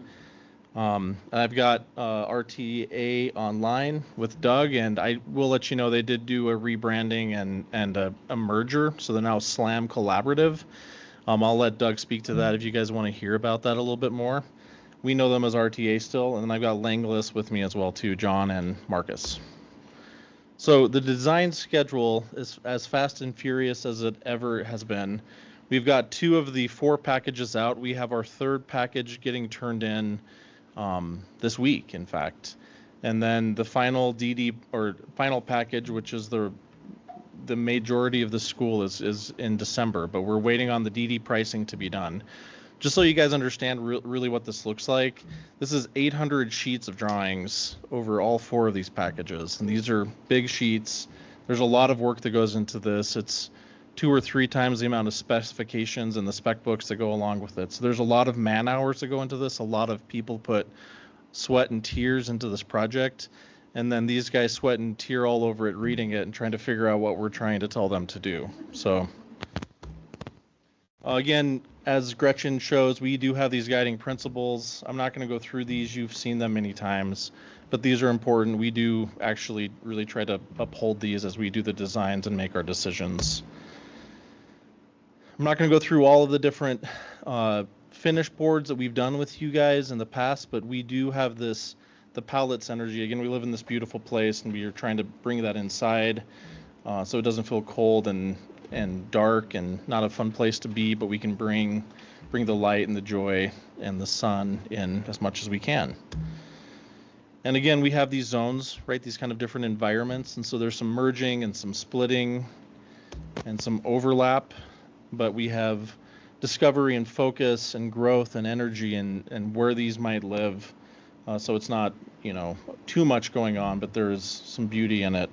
And I've got RTA online with Doug, and I will let you know they did do a rebranding and a merger, so they're now SLAM Collaborative. I'll let Doug speak to that if you guys want to hear about that a little bit more. We know them as RTA still, and then I've got Langlis with me as well too, John and Marcus. So the design schedule is as fast and furious as it ever has been. We've got 2 of the 4 packages out. We have our 3rd package getting turned in this week, in fact, and then the final DD or final package, which is the majority of the school, is in December. But we're waiting on the DD pricing to be done. Just so you guys understand really what this looks like, this is 800 sheets of drawings over all 4 of these packages, and these are big sheets. there's a lot of work that goes into this. It's 2 or 3 times the amount of specifications and the spec books that go along with it. So there's a lot of man hours that go into this. A lot of people put sweat and tears into this project. And then these guys sweat and tear all over it reading it and trying to figure out what we're trying to tell them to do. So again, as Gretchen shows, we do have these guiding principles. I'm not going to go through these. You've seen them many times, but these are important. We do actually really try to uphold these as we do the designs and make our decisions. I'm not going to go through all of the different finish boards that we've done with you guys in the past, but we do have this, the Powlets energy. Again, we live in this beautiful place, and we are trying to bring that inside so it doesn't feel cold and dark and not a fun place to be, but we can bring the light and the joy and the sun in as much as we can. And again, we have these zones, right? These kind of different environments, and so there's some merging and some splitting and some overlap, but we have discovery and focus and growth and energy and where these might live. So it's not, too much going on, but there is some beauty in it.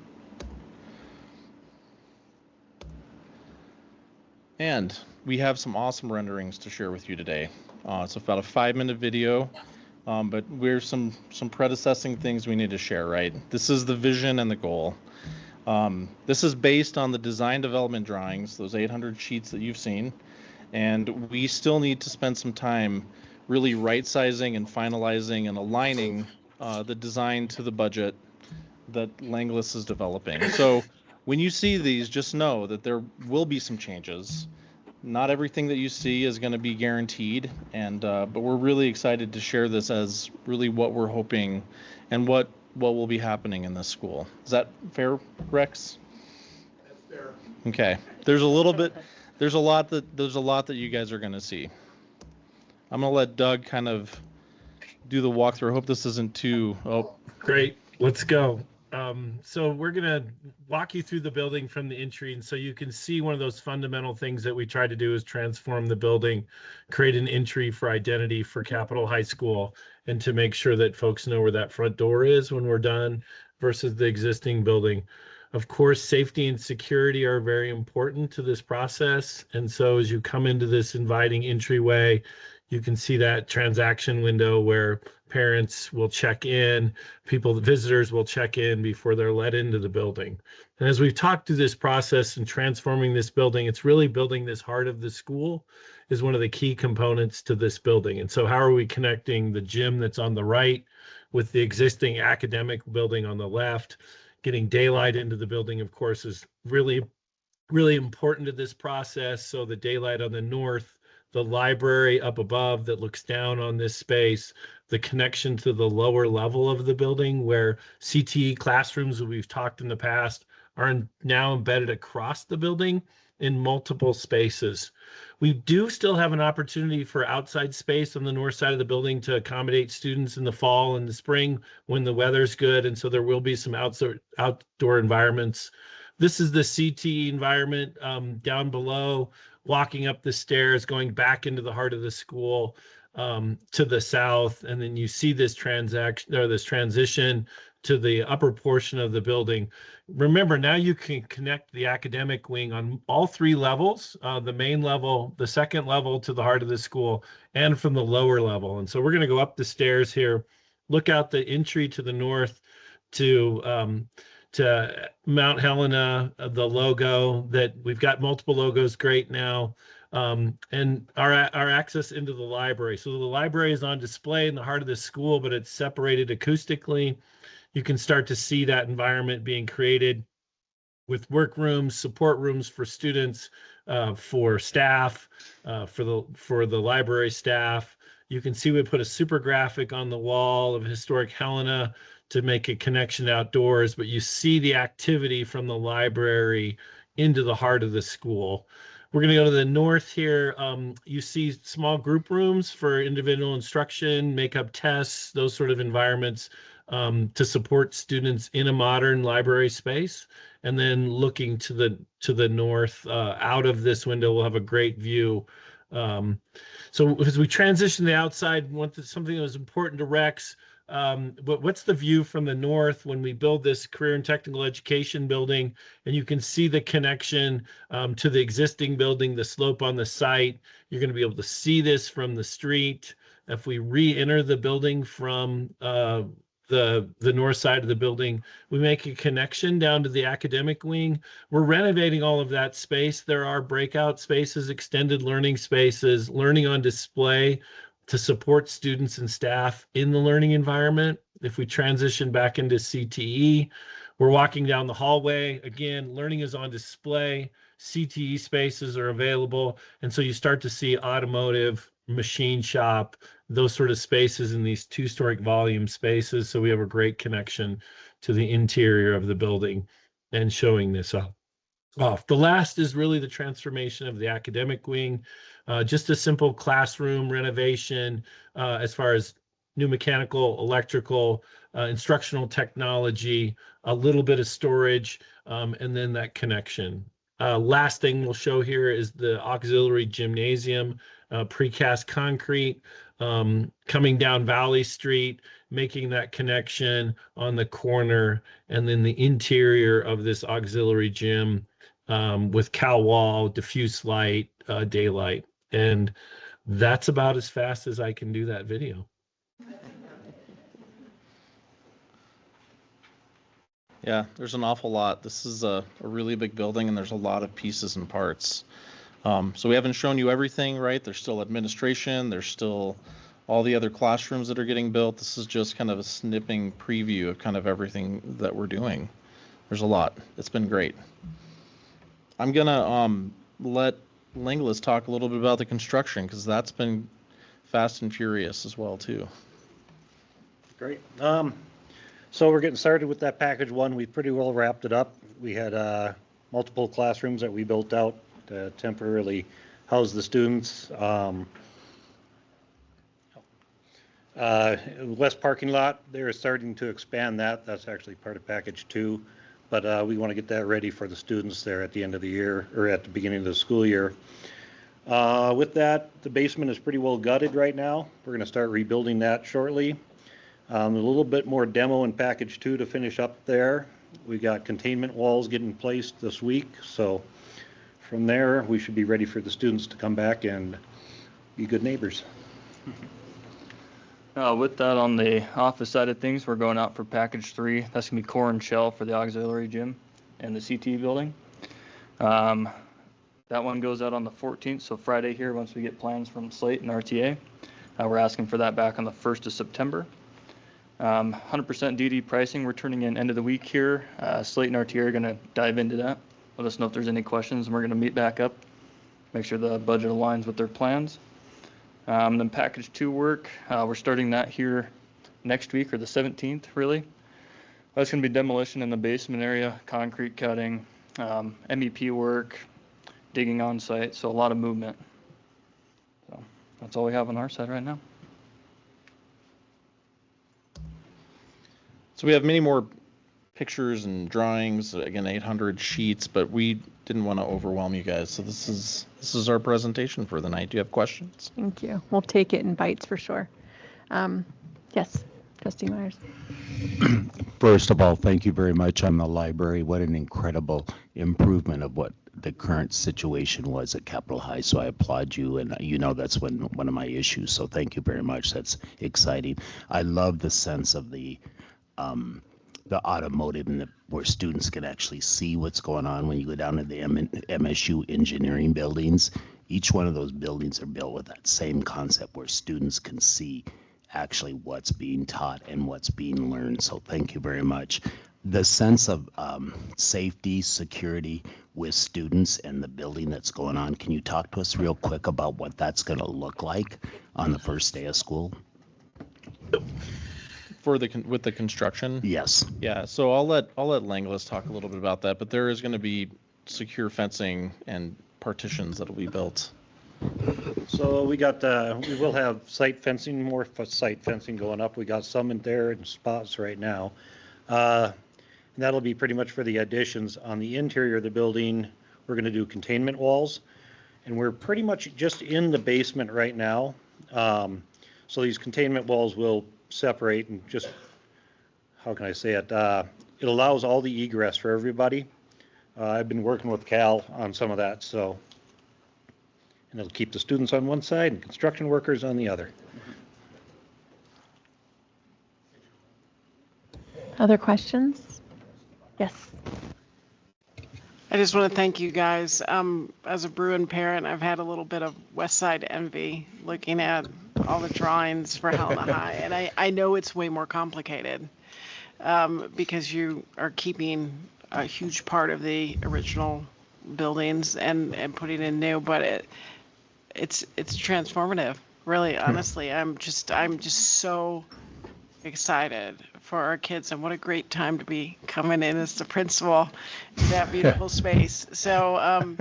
And we have some awesome renderings to share with you today. It's about a 5-minute video, but we're some predecessing things we need to share, right? This is the vision and the goal. This is based on the design development drawings, those 800 sheets that you've seen, and we still need to spend some time really right-sizing and finalizing and aligning the design to the budget that Langlis is developing. So when you see these, just know that there will be some changes. Not everything that you see is going to be guaranteed, but we're really excited to share this as really what we're hoping and what will be happening in this school. Is that fair, Rex? That's fair. Okay. There's a lot that you guys are going to see. I'm going to let Doug kind of do the walkthrough. I hope this isn't too... Oh, great. Let's go. So we're going to walk you through the building from the entry, and so you can see one of those fundamental things that we try to do is transform the building, create an entry for identity for Capitol High School, and to make sure that folks know where that front door is when we're done versus the existing building. Of course, safety and security are very important to this process, and so as you come into this inviting entryway, you can see that transaction window where parents will check in, visitors will check in before they're let into the building. And as we've talked through this process and transforming this building, it's really building this heart of the school is one of the key components to this building. And so how are we connecting the gym that's on the right with the existing academic building on the left? Getting daylight into the building, of course, is really, really important to this process. So the daylight on the north, the library up above that looks down on this space, the connection to the lower level of the building where CTE classrooms that we've talked in the past are now embedded across the building in multiple spaces. We do still have an opportunity for outside space on the north side of the building to accommodate students in the fall and the spring when the weather's good, and so there will be some outdoor environments. This is the CTE environment down below, walking up the stairs, going back into the heart of the school to the south, and then you see this transition to the upper portion of the building. Remember, now you can connect the academic wing on all 3 levels, the main level, the second level to the heart of the school, and from the lower level. And so we're going to go up the stairs here, look out the entry to the north to Mount Helena, the logo that we've got multiple logos, great now, and our access into the library. So the library is on display in the heart of the school, but it's separated acoustically. You can start to see that environment being created with workrooms, support rooms for students, for staff, for the library staff. You can see we put a super graphic on the wall of historic Helena to make a connection outdoors, but you see the activity from the library into the heart of the school. We're going to go to the north here. You see small group rooms for individual instruction, make-up tests, those sort of environments to support students in a modern library space. And then looking to the north, out of this window, we'll have a great view. So as we transition to the outside, something that was important to Rex, but what's the view from the north when we build this career and technical education building, and you can see the connection to the existing building, the slope on the site. You're going to be able to see this from the street. If we re-enter the building from the north side of the building, we make a connection down to the academic wing. We're renovating all of that space. There are breakout spaces, extended learning spaces, learning on display to support students and staff in the learning environment. If we transition back into CTE, we're walking down the hallway. Again, learning is on display. CTE spaces are available. And so you start to see automotive, machine shop, those sort of spaces in these two-story volume spaces. So we have a great connection to the interior of the building and showing this off. The last is really the transformation of the academic wing. Just a simple classroom renovation as far as new mechanical, electrical, instructional technology, a little bit of storage, and then that connection. Last thing we'll show here is the auxiliary gymnasium, precast concrete, coming down Valley Street, making that connection on the corner, and then the interior of this auxiliary gym with cow wall, diffuse light, daylight. And that's about as fast as I can do that video. Yeah, there's an awful lot. This is a really big building, and there's a lot of pieces and parts. So we haven't shown you everything, right? There's still administration. There's still all the other classrooms that are getting built. This is just kind of a snipping preview of kind of everything that we're doing. There's a lot. It's been great. I'm going to let Langlis talk a little bit about the construction, because that's been fast and furious as well, too. Great. So we're getting started with that package one. We pretty well wrapped it up. We had multiple classrooms that we built out to temporarily house the students. West parking lot, they're starting to expand that. That's actually part of package two. But we want to get that ready for the students there at the end of the year, or at the beginning of the school year. With that, the basement is pretty well gutted right now. We're going to start rebuilding that shortly. A little bit more demo in package two to finish up there. We got containment walls getting placed this week. So from there, we should be ready for the students to come back and be good neighbors. With that, on the office side of things, we're going out for package three. That's going to be core and shell for the auxiliary gym and the CT building. That one goes out on the 14th, so Friday here, once we get plans from Slate and RTA. We're asking for that back on the 1st of September. 100% DD pricing, we're turning in end of the week here. Slate and RTA are going to dive into that. Let us know if there's any questions, and we're going to meet back up, make sure the budget aligns with their plans. Then package two work, we're starting that here next week, or the 17th, really. That's going to be demolition in the basement area, concrete cutting, MEP work, digging on site, so a lot of movement. So that's all we have on our side right now. So we have many more pictures and drawings, again, 800 sheets, but we didn't want to overwhelm you guys. So this is our presentation for the night. Do you have questions? Thank you. We'll take it in bites for sure. Yes, Trustee Myers. First of all, thank you very much on the library. What an incredible improvement of what the current situation was at Capitol High. So I applaud you, and you know that's one of my issues. So thank you very much. That's exciting. I love the sense of the automotive, and where students can actually see what's going on when you go down to the MSU engineering buildings. Each one of those buildings are built with that same concept where students can see actually what's being taught and what's being learned. So thank you very much. The sense of safety, security with students and the building that's going on, can you talk to us real quick about what that's going to look like on the first day of school? With the construction? Yes. Yeah, so I'll let Langlis talk a little bit about that, but there is going to be secure fencing and partitions that'll be built. So we will have site fencing, more site fencing going up. We got some in there in spots right now. And that'll be pretty much for the additions. On the interior of the building, we're going to do containment walls, and we're pretty much just in the basement right now. So these containment walls will separate and just, how can I say it? It allows all the egress for everybody. I've been working with Cal on some of that, so, and it'll keep the students on one side and construction workers on the other. Other questions? Yes. I just want to thank you guys. As a Bruin parent, I've had a little bit of West Side envy looking at all the drawings for Helena High, and I know it's way more complicated because you are keeping a huge part of the original buildings and putting in new, but it's transformative. Really, honestly, I'm just so excited for our kids, and what a great time to be coming in as the principal in that beautiful space. So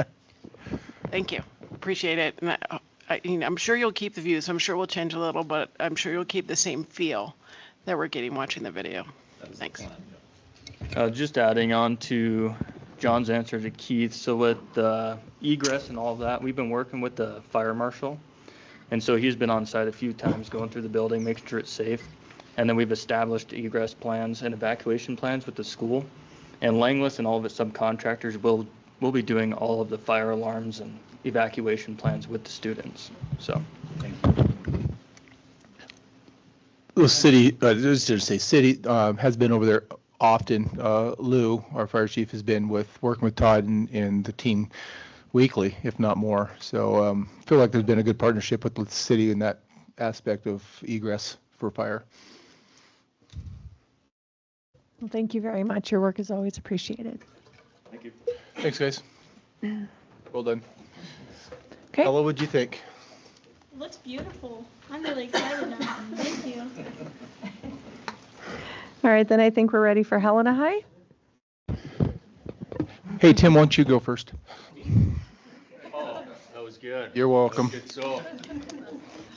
thank you, appreciate it. And I'm sure you'll keep the views. I'm sure we'll change a little, but I'm sure you'll keep the same feel that we're getting watching the video. Thanks. Just adding on to John's answer to Keith, so with egress and all of that, we've been working with the fire marshal, and so he's been on site a few times going through the building, making sure it's safe. And then we've established egress plans and evacuation plans with the school. And Langless and all of its subcontractors will be doing all of the fire alarms and evacuation plans with the students. So, thank you. The city, city has been over there often. Lou, our fire chief, has been working with Todd and the team weekly, if not more. So I feel like there's been a good partnership with the city in that aspect of egress for fire. Well, thank you very much. Your work is always appreciated. Thank you. Thanks, guys. Well done. Okay. Ella, what'd you think? It looks beautiful. I'm really excited now. Thank you. All right, then I think we're ready for Helena High. Hey, Tim, why don't you go first? Oh, that was good. You're welcome. That was good. So,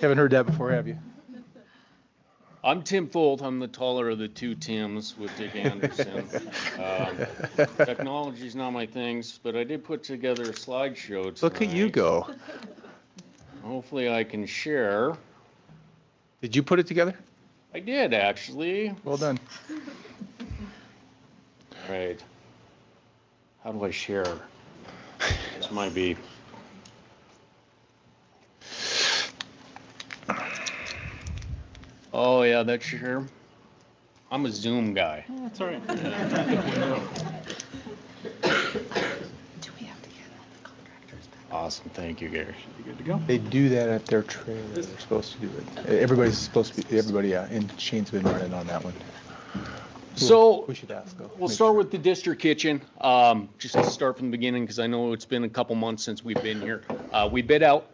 haven't heard that before, have you? I'm Tim Folt. I'm the taller of the two Tims with Dick Anderson. Technology's not my things, but I did put together a slideshow tonight. Look at you go. Hopefully I can share. Did you put it together? I did, actually. Well done. All right. How do I share? This might be... Oh, yeah, that's sure. I'm a Zoom guy. That's all right. Do we have to get all the contractors back? Awesome. Thank you, Gary. You good to go? They do that at their trailer. They're supposed to do it. Everybody's supposed to be, yeah. And Shane's been running on that one. So we should ask, though. We'll start with the district kitchen. Just to start from the beginning, because I know it's been a couple months since we've been here. We bid out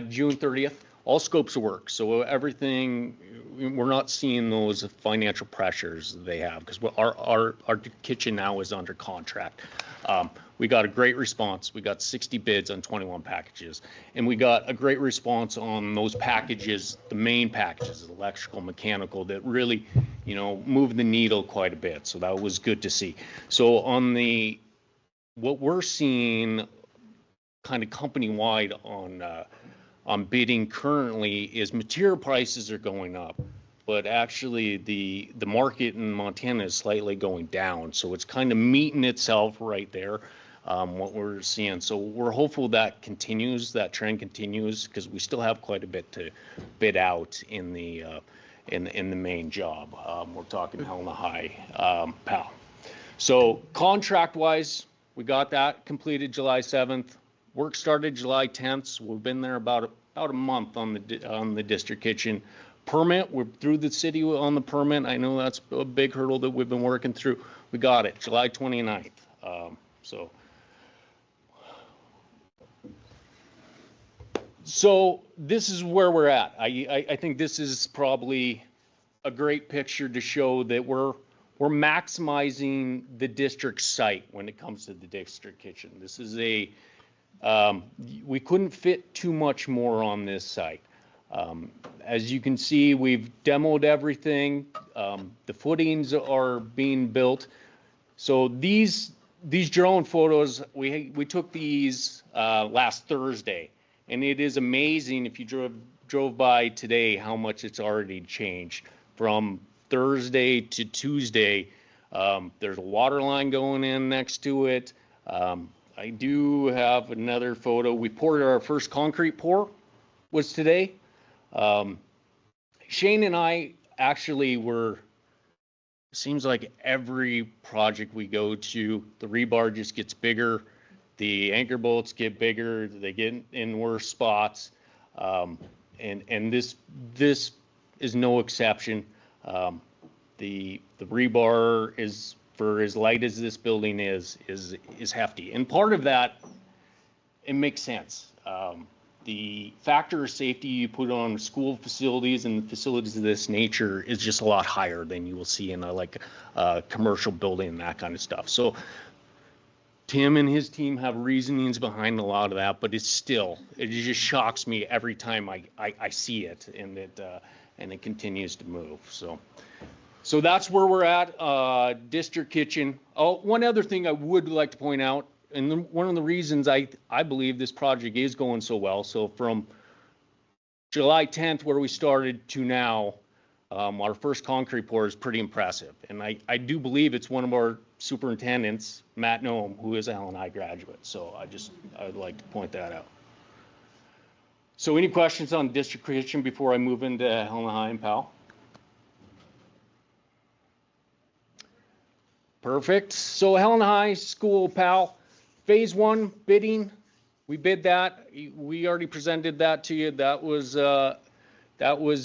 June 30th. All scopes of work. So everything, we're not seeing those financial pressures they have because our kitchen now is under contract. We got a great response. We got 60 bids on 21 packages. And we got a great response on those packages, the main packages, electrical, mechanical, that really, moved the needle quite a bit. So that was good to see. So on what we're seeing kind of company-wide on bidding currently is material prices are going up, but actually the market in Montana is slightly going down. So it's kind of meeting itself right there, what we're seeing. So we're hopeful that trend continues, because we still have quite a bit to bid out in the main job. We're talking Helena High, PAL. So contract-wise, we got that completed July 7th. Work started July 10th, so we've been there about a month on the district kitchen. Permit, we're through the city on the permit. I know that's a big hurdle that we've been working through. We got it, July 29th. So this is where we're at. I think this is probably a great picture to show that we're maximizing the district site when it comes to the district kitchen. This is we couldn't fit too much more on this site. As you can see, we've demoed everything. The footings are being built. So these drone photos, we took these last Thursday, and it is amazing if you drove by today how much it's already changed from Thursday to Tuesday. There's a water line going in next to it. I do have another photo. We poured our first concrete pour was today. Shane and I actually were, seems like every project we go to, the rebar just gets bigger, the anchor bolts get bigger, they get in worse spots, and this is no exception. The rebar is, for as light as this building is hefty, and part of that, it makes sense. The factor of safety you put on school facilities and facilities of this nature is just a lot higher than you will see in a commercial building and that kind of stuff. So Tim and his team have reasonings behind a lot of that, but it just shocks me every time I see it, and it continues to move. So that's where we're at. District kitchen. Oh, one other thing I would like to point out, and one of the reasons I believe this project is going so well. So from July 10th, where we started, to now, our first concrete pour is pretty impressive. And I do believe it's one of our superintendents, Matt Noem, who is a Helen graduate. So I would like to point that out. So any questions on district kitchen before I move into Helena High and Powell? Perfect. So Helena High School, Powell. Phase 1 bidding, we bid that. We already presented that to you. That was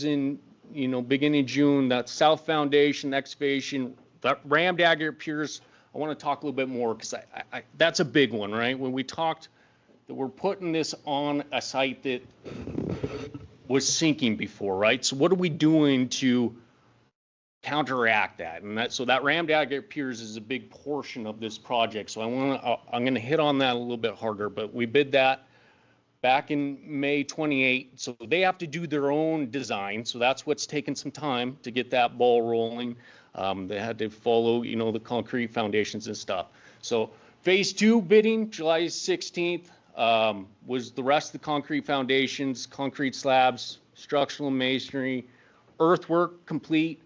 in beginning of June. That south foundation excavation, that rammed aggregate piers. I want to talk a little bit more because that's a big one, right? When we talked that we're putting this on a site that was sinking before, right? So what are we doing to counteract that? And so that rammed aggregate piers is a big portion of this project. So I'm going to hit on that a little bit harder, but we bid that back in May 28. So they have to do their own design. So that's what's taken some time to get that ball rolling. They had to follow, the concrete foundations and stuff. So phase 2 bidding, July 16th, was the rest of the concrete foundations, concrete slabs, structural masonry, earthwork complete.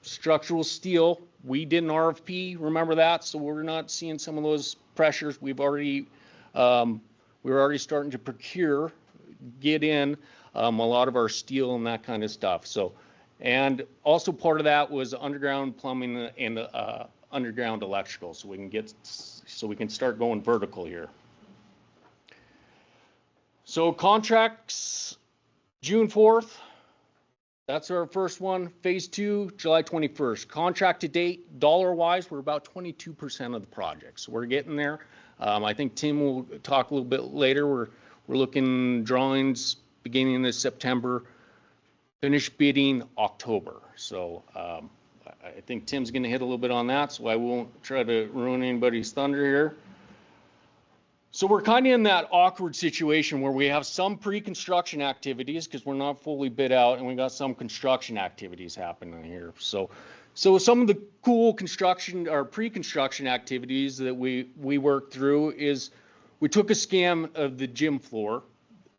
Structural steel, we did an RFP, remember that? So we're not seeing some of those pressures. We're already starting to procure, get in a lot of our steel and that kind of stuff. So, and also part of that was underground plumbing and underground electrical, so we can start going vertical here. So contracts, June 4th. That's our first one. Phase 2, July 21st. Contract to date, dollar-wise, we're about 22% of the project. So we're getting there. I think Tim will talk a little bit later. We're looking drawings beginning of September, finished bidding October. So I think Tim's going to hit a little bit on that, so I won't try to ruin anybody's thunder here. So we're kind of in that awkward situation where we have some pre-construction activities because we're not fully bid out, and we got some construction activities happening here. So some of the cool construction or pre-construction activities that we worked through is we took a scan of the gym floor.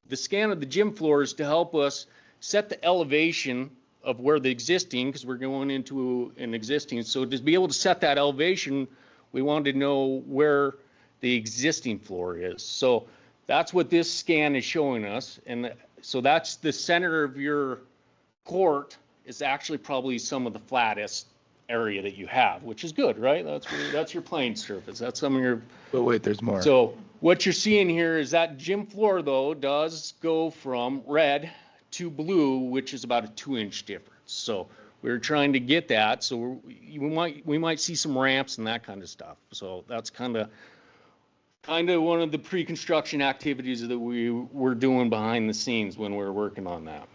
The scan of the gym floor is to help us set the elevation of where the existing, because we're going into an existing. So to be able to set that elevation, we wanted to know where the existing floor is. So that's what this scan is showing us. And so that's the center of your court is actually probably some of the flattest area that you have, which is good, right? That's your playing surface. That's some of your. But wait, there's more. So what you're seeing here is that gym floor though does go from red to blue, which is about a 2-inch difference. So we're trying to get that. So we might see some ramps and that kind of stuff. So that's kind of one of the pre-construction activities that we were doing behind the scenes when we were working on that.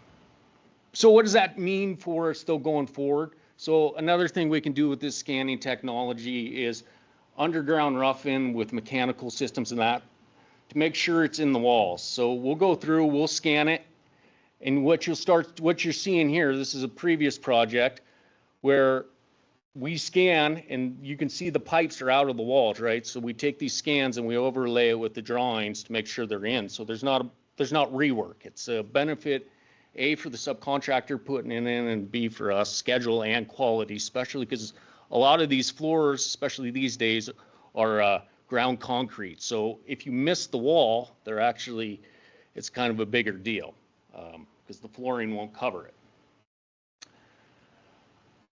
So what does that mean for us still going forward? So another thing we can do with this scanning technology is underground rough-in with mechanical systems and that to make sure it's in the walls. So we'll go through, we'll scan it, and what you're seeing here, this is a previous project where we scan and you can see the pipes are out of the walls, right? So we take these scans and we overlay it with the drawings to make sure they're in. So there's not rework. It's a benefit A, for the subcontractor putting it in, and B, for us, schedule and quality, especially because a lot of these floors, especially these days, are ground concrete. So if you miss the wall, it's kind of a bigger deal because the flooring won't cover it.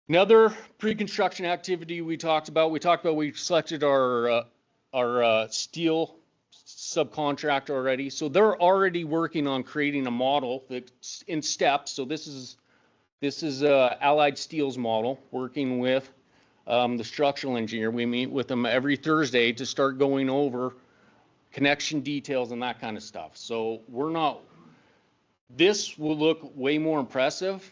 Another pre-construction activity we selected our steel subcontractor already. So they're already working on creating a model that's in steps. So this is Allied Steel's model, working with the structural engineer. We meet with them every Thursday to start going over connection details and that kind of stuff. So this will look way more impressive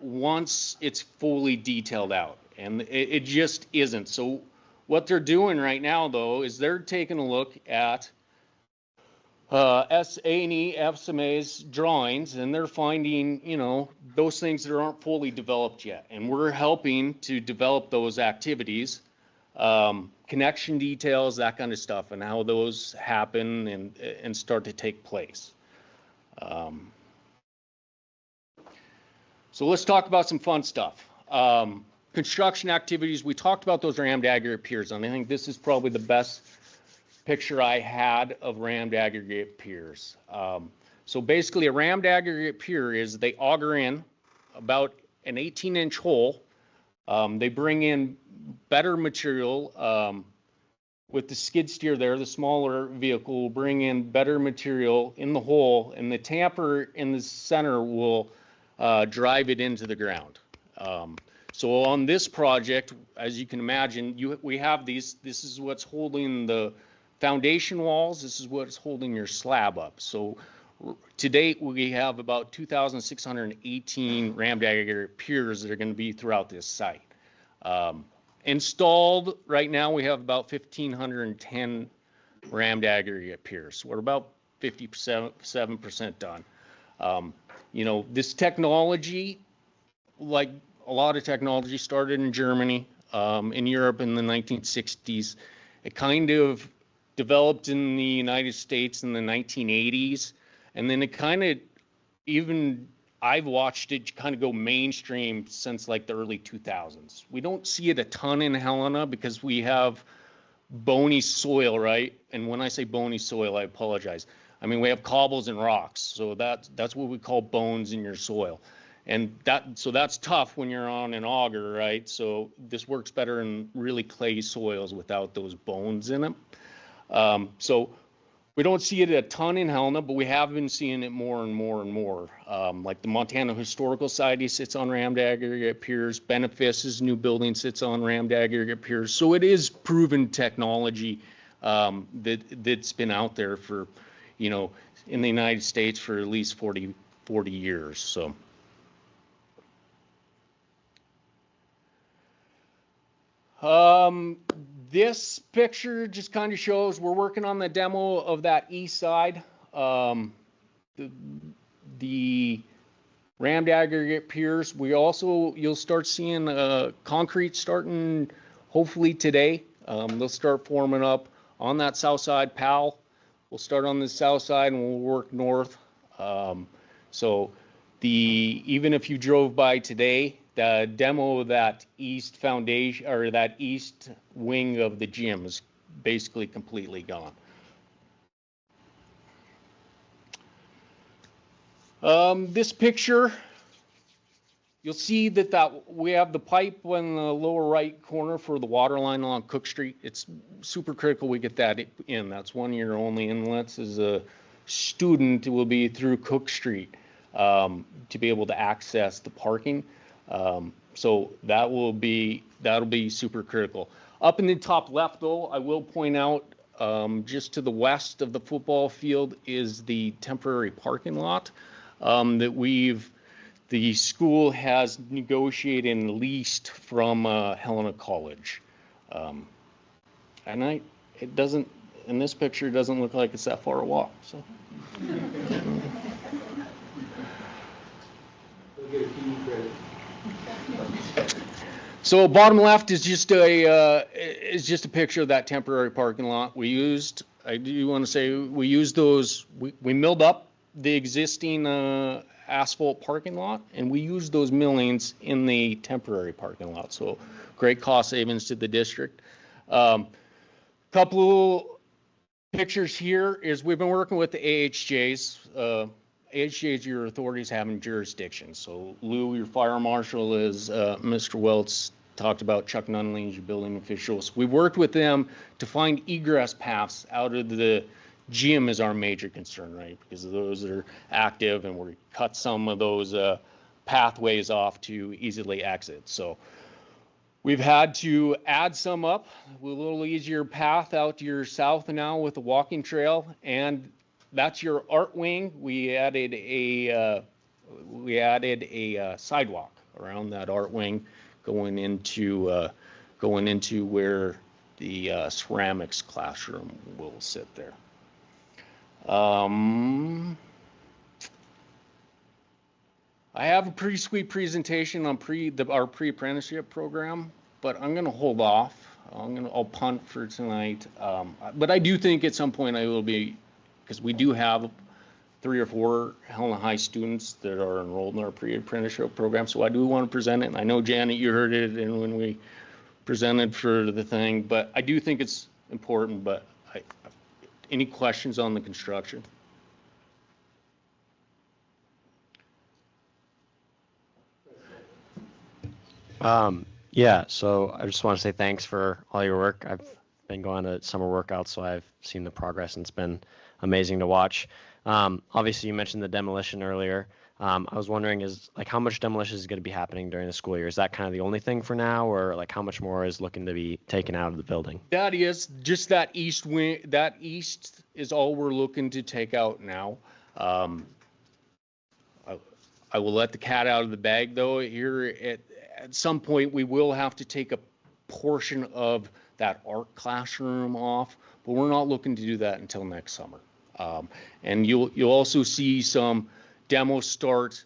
once it's fully detailed out, and it just isn't. So what they're doing right now, though, is they're taking a look at A&E FSMA's drawings, and they're finding, those things that aren't fully developed yet. And we're helping to develop those activities, connection details, that kind of stuff, and how those happen and start to take place. So let's talk about some fun stuff. Construction activities, we talked about those rammed aggregate piers, and I think this is probably the best picture I had of rammed aggregate piers. So basically a rammed aggregate pier is they auger in about an 18-inch hole. They bring in better material with the skid steer there, the smaller vehicle will bring in better material in the hole, and the tamper in the center will drive it into the ground. So on this project, as you can imagine, we have this is what's holding the foundation walls, this is what's holding your slab up. So to date, we have about 2,618 rammed aggregate piers that are going to be throughout this site. Installed right now, we have about 1,510 rammed aggregate piers. We're about 57% done. This technology, like a lot of technology, started in Germany, in Europe in the 1960s. It kind of developed in the United States in the 1980s, and then it kind of, I've watched it kind of go mainstream since like the early 2000s. We don't see it a ton in Helena because we have bony soil, right? And when I say bony soil, I apologize. I mean, we have cobbles and rocks, so that's what we call bones in your soil. And that's tough when you're on an auger, right? So this works better in really clay soils without those bones in them. So we don't see it a ton in Helena, but we have been seeing it more and more and more. Like the Montana Historical Society sits on rammed aggregate piers. Benefice's new building sits on rammed aggregate piers. So it is proven technology that's been out there for, in the United States for at least 40 years. So. This picture just kind of shows we're working on the demo of that east side. The rammed aggregate piers. You'll start seeing concrete starting hopefully today. They'll start forming up on that south side. PAL will start on the south side and we'll work north. So even if you drove by today, the demo of that east foundation or that east wing of the gym is basically completely gone. This picture, you'll see that we have the pipe in the lower right corner for the water line along Cook Street. It's super critical we get that in. That's one of your only inlets. As a student, it will be through Cook Street to be able to access the parking. So that'll be super critical. Up in the top left, though, I will point out just to the west of the football field is the temporary parking lot that the school has negotiated and leased from Helena College. And it doesn't, in this picture, it doesn't look like it's that far a walk. So. So bottom left is just a picture of that temporary parking lot. I do want to say we used those. We milled up the existing asphalt parking lot, and we use those millings in the temporary parking lot. So great cost savings to the district. Couple pictures here is we've been working with the AHJs. AHJs, your authorities having jurisdiction. So Lou, your fire marshal, is Mr. Welts talked about Chuck Nunley, your building officials. We worked with them to find egress paths out of the gym is our major concern, right? Because those are active, and we cut some of those pathways off to easily exit. So we've had to add some up, a little easier path out to your south now with a walking trail, and that's your art wing. We added a sidewalk around that art wing, going into where the ceramics classroom will sit there. I have a pretty sweet presentation on our pre-apprenticeship program, but I'm going to hold off. I'll punt for tonight. But I do think at some point I will be, because we do have 3 or 4 Helena High students that are enrolled in our pre-apprenticeship program, so I do want to present it. And I know, Janet, you heard it and when we presented for the thing, but I do think it's important. But any questions on the construction? Yeah, so I just want to say thanks for all your work. I've been going to summer workouts, so I've seen the progress, and it's been amazing to watch. Obviously, you mentioned the demolition earlier. I was wondering, how much demolition is going to be happening during the school year? Is that kind of the only thing for now, or how much more is looking to be taken out of the building? That is just that east wing. That east is all we're looking to take out now. I will let the cat out of the bag, though. Here at some point, we will have to take a portion of that art classroom off, but we're not looking to do that until next summer. And you'll also see some demos start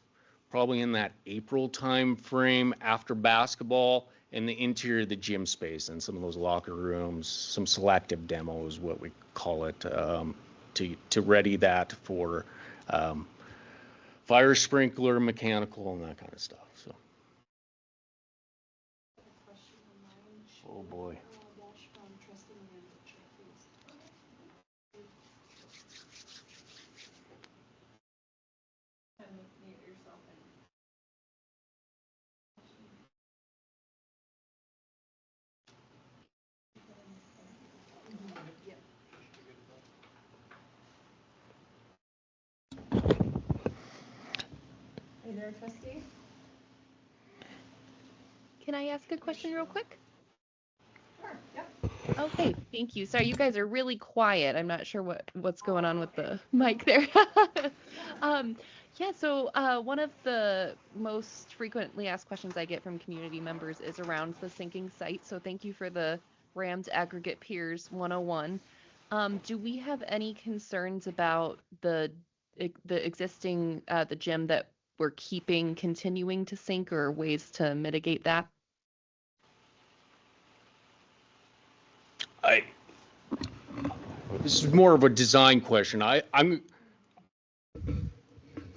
probably in that April time frame after basketball, in the interior of the gym space and some of those locker rooms, some selective demos, what we call it, to ready that for fire sprinkler, mechanical, and that kind of stuff. So. Oh boy. Hey there, trustee. Can I ask a question real quick? Sure, yep. Okay, thank you. Sorry, you guys are really quiet. I'm not sure what's going on with the mic there. Yeah, so one of the most frequently asked questions I get from community members is around the sinking site. So thank you for the Rams Aggregate Piers 101. Do we have any concerns about the existing the gym that we're keeping continuing to sink, or ways to mitigate that? This is more of a design question. I'm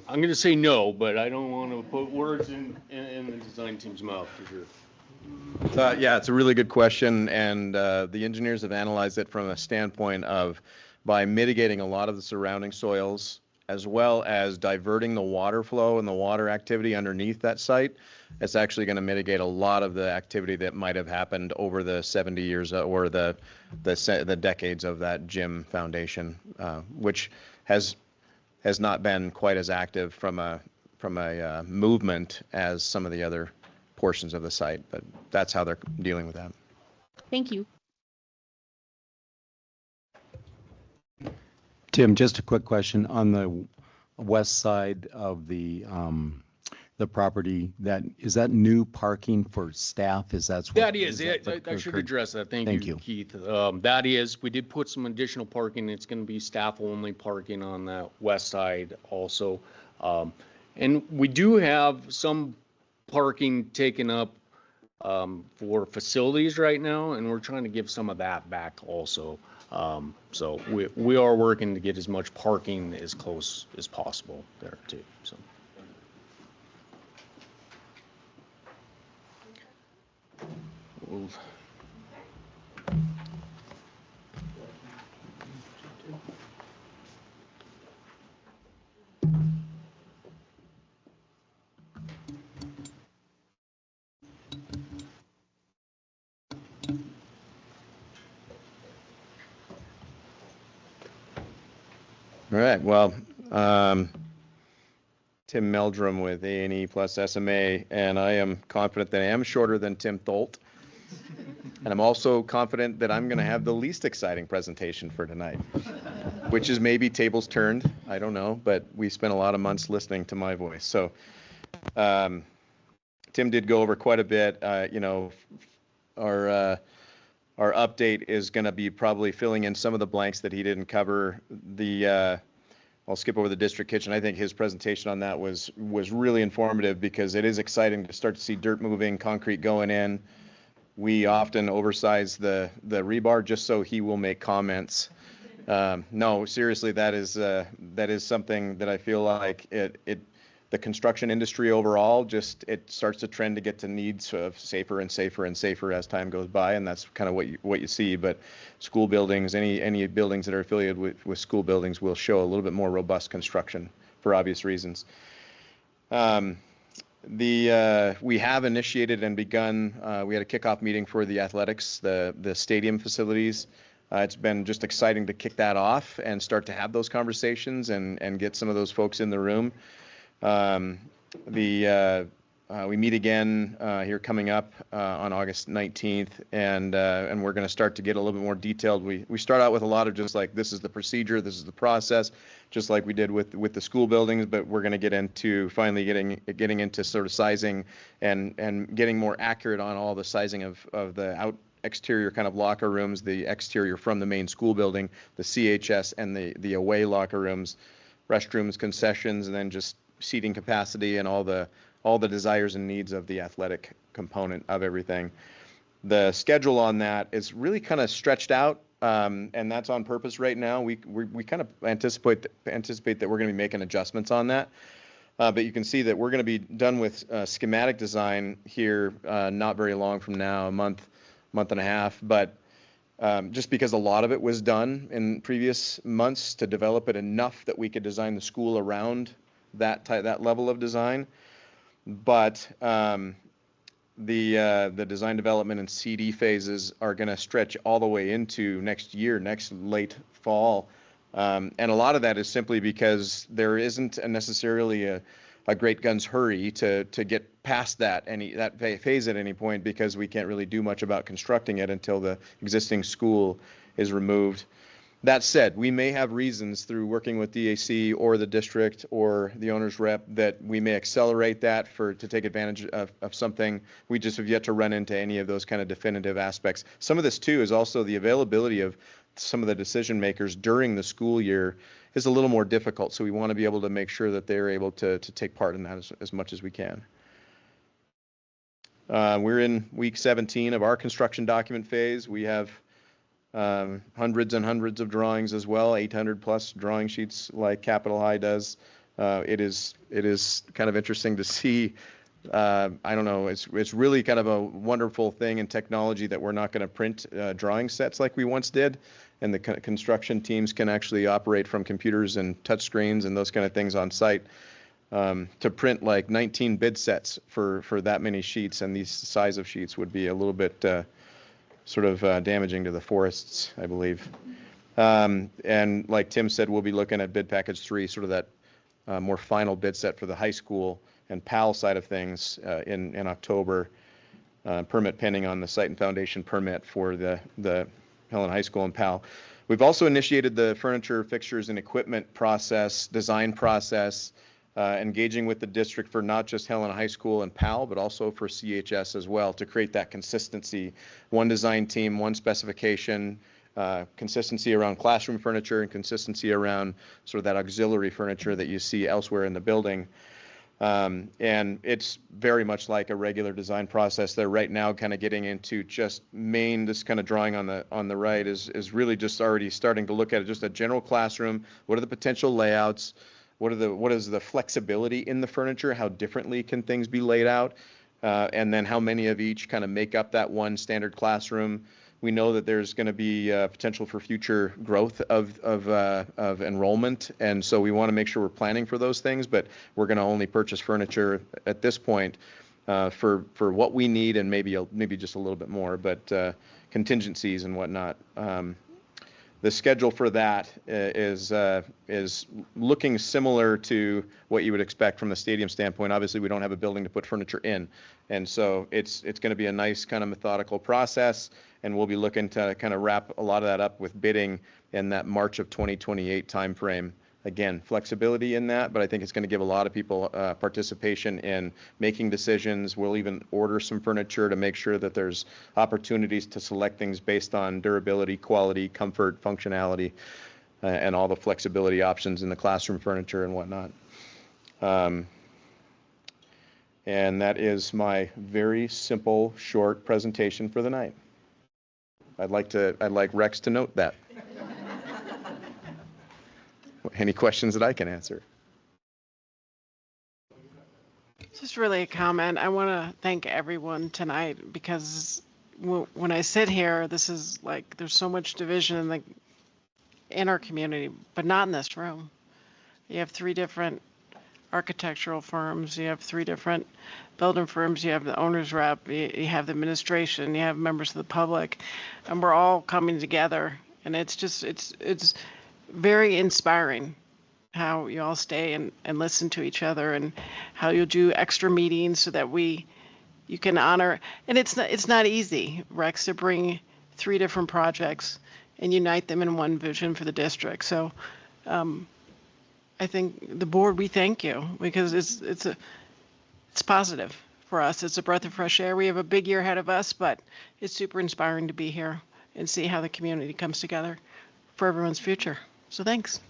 going to say no, but I don't want to put words in the design team's mouth for sure. Yeah, it's a really good question, and the engineers have analyzed it from a standpoint of by mitigating a lot of the surrounding soils, as well as diverting the water flow and the water activity underneath that site. It's actually going to mitigate a lot of the activity that might have happened over the 70 years or the decades of that gym foundation, which has not been quite as active from a movement as some of the other portions of the site. But that's how they're dealing with that. Thank you. Tim, just a quick question on the west side of the property. Is that new parking for staff? Is that that is it? I should address that. Thank you, Keith. That is, we did put some additional parking. It's going to be staff only parking on that west side also, and we do have some parking taken up for facilities right now, and we're trying to give some of that back also. So we are working to get as much parking as close as possible there too. So. Move. All right. Well, Tim Meldrum with A&E plus SMA, and I am confident that I am shorter than Tim Tholt. And I'm also confident that I'm going to have the least exciting presentation for tonight, which is maybe tables turned. I don't know, but we spent a lot of months listening to my voice. So Tim did go over quite a bit. Our update is going to be probably filling in some of the blanks that he didn't cover. I'll skip over the district kitchen. I think his presentation on that was really informative because it is exciting to start to see dirt moving, concrete going in. We often oversize the rebar just so he will make comments. No, seriously, that is something that I feel like the construction industry overall it starts to trend to get to needs of safer and safer and safer as time goes by, and that's kind of what you see. But school buildings, any buildings that are affiliated with school buildings will show a little bit more robust construction for obvious reasons. We have initiated and begun. We had a kickoff meeting for the athletics, the stadium facilities. It's been just exciting to kick that off and start to have those conversations and get some of those folks in the room. We meet again here coming up on August 19th, and we're going to start to get a little bit more detailed. We start out with a lot of just like, this is the procedure, this is the process, just like we did with the school buildings, but we're going to get into finally getting into sort of sizing and getting more accurate on all the sizing of the exterior kind of locker rooms, the exterior from the main school building, the CHS and the away locker rooms, restrooms, concessions, and then just seating capacity and all the desires and needs of the athletic component of everything. The schedule on that is really kind of stretched out, and that's on purpose right now. We kind of anticipate that we're going to be making adjustments on that. But you can see that we're going to be done with schematic design here not very long from now, a month and a half. But just because a lot of it was done in previous months to develop it enough that we could design the school around that level of design. But the design development and CD phases are going to stretch all the way into next late fall. And a lot of that is simply because there isn't necessarily a great guns hurry to get past that phase at any point, because we can't really do much about constructing it until the existing school is removed. That said, we may have reasons through working with DAC or the district or the owner's rep that we may accelerate that to take advantage of something. We just have yet to run into any of those kind of definitive aspects. Some of this too is also the availability of some of the decision makers during the school year is a little more difficult. So we want to be able to make sure that they're able to take part in that as much as we can. We're in week 17 of our construction document phase. We have hundreds and hundreds of drawings as well, 800 plus drawing sheets like Capitol High does. It is kind of interesting to see. I don't know, it's really kind of a wonderful thing in technology that we're not going to print drawing sets like we once did, and the construction teams can actually operate from computers and touch screens and those kind of things on site. To print like 19 bid sets for that many sheets and these size of sheets would be a little bit sort of damaging to the forests, I believe. And like Tim said, we'll be looking at bid package 3, sort of that more final bid set for the high school and PAL side of things in October. Permit pending on the site and foundation permit for the Helena High School and PAL. We've also initiated the furniture, fixtures, and equipment design process, engaging with the district for not just Helena High School and PAL, but also for CHS as well, to create that consistency. One design team, one specification, consistency around classroom furniture and consistency around sort of that auxiliary furniture that you see elsewhere in the building. And it's very much like a regular design process. They're right now kind of getting into just this kind of drawing on the right is really just already starting to look at just a general classroom. What are the potential layouts? What is the flexibility in the furniture? How differently can things be laid out? and then how many of each kind of make up that one standard classroom. We know that there's going to be potential for future growth of enrollment, and so we want to make sure we're planning for those things. But we're going to only purchase furniture at this point for what we need, and maybe just a little bit more, but contingencies and whatnot. The schedule for that is looking similar to what you would expect from the stadium standpoint. Obviously, we don't have a building to put furniture in, and so it's going to be a nice kind of methodical process, and we'll be looking to kind of wrap a lot of that up with bidding in that March of 2028 timeframe. Again, flexibility in that, but I think it's going to give a lot of people participation in making decisions. We'll even order some furniture to make sure that there's opportunities to select things based on durability, quality, comfort, functionality, and all the flexibility options in the classroom furniture and whatnot. And that is my very simple, short presentation for the night. I'd like Rex to note that. Any questions that I can answer? Just really a comment. I want to thank everyone tonight because when I sit here, this is like there's so much division in our community, but not in this room. You have 3 different architectural firms, you have 3 different building firms, you have the owner's rep, you have the administration, you have members of the public, and we're all coming together. And it's just it's very inspiring how you all stay and listen to each other, and how you'll do extra meetings so that you can honor. And it's not easy, Rex, to bring 3 different projects and unite them in one vision for the district. So I think the board, we thank you because it's positive for us. It's a breath of fresh air. We have a big year ahead of us, but it's super inspiring to be here and see how the community comes together for everyone's future. So thanks.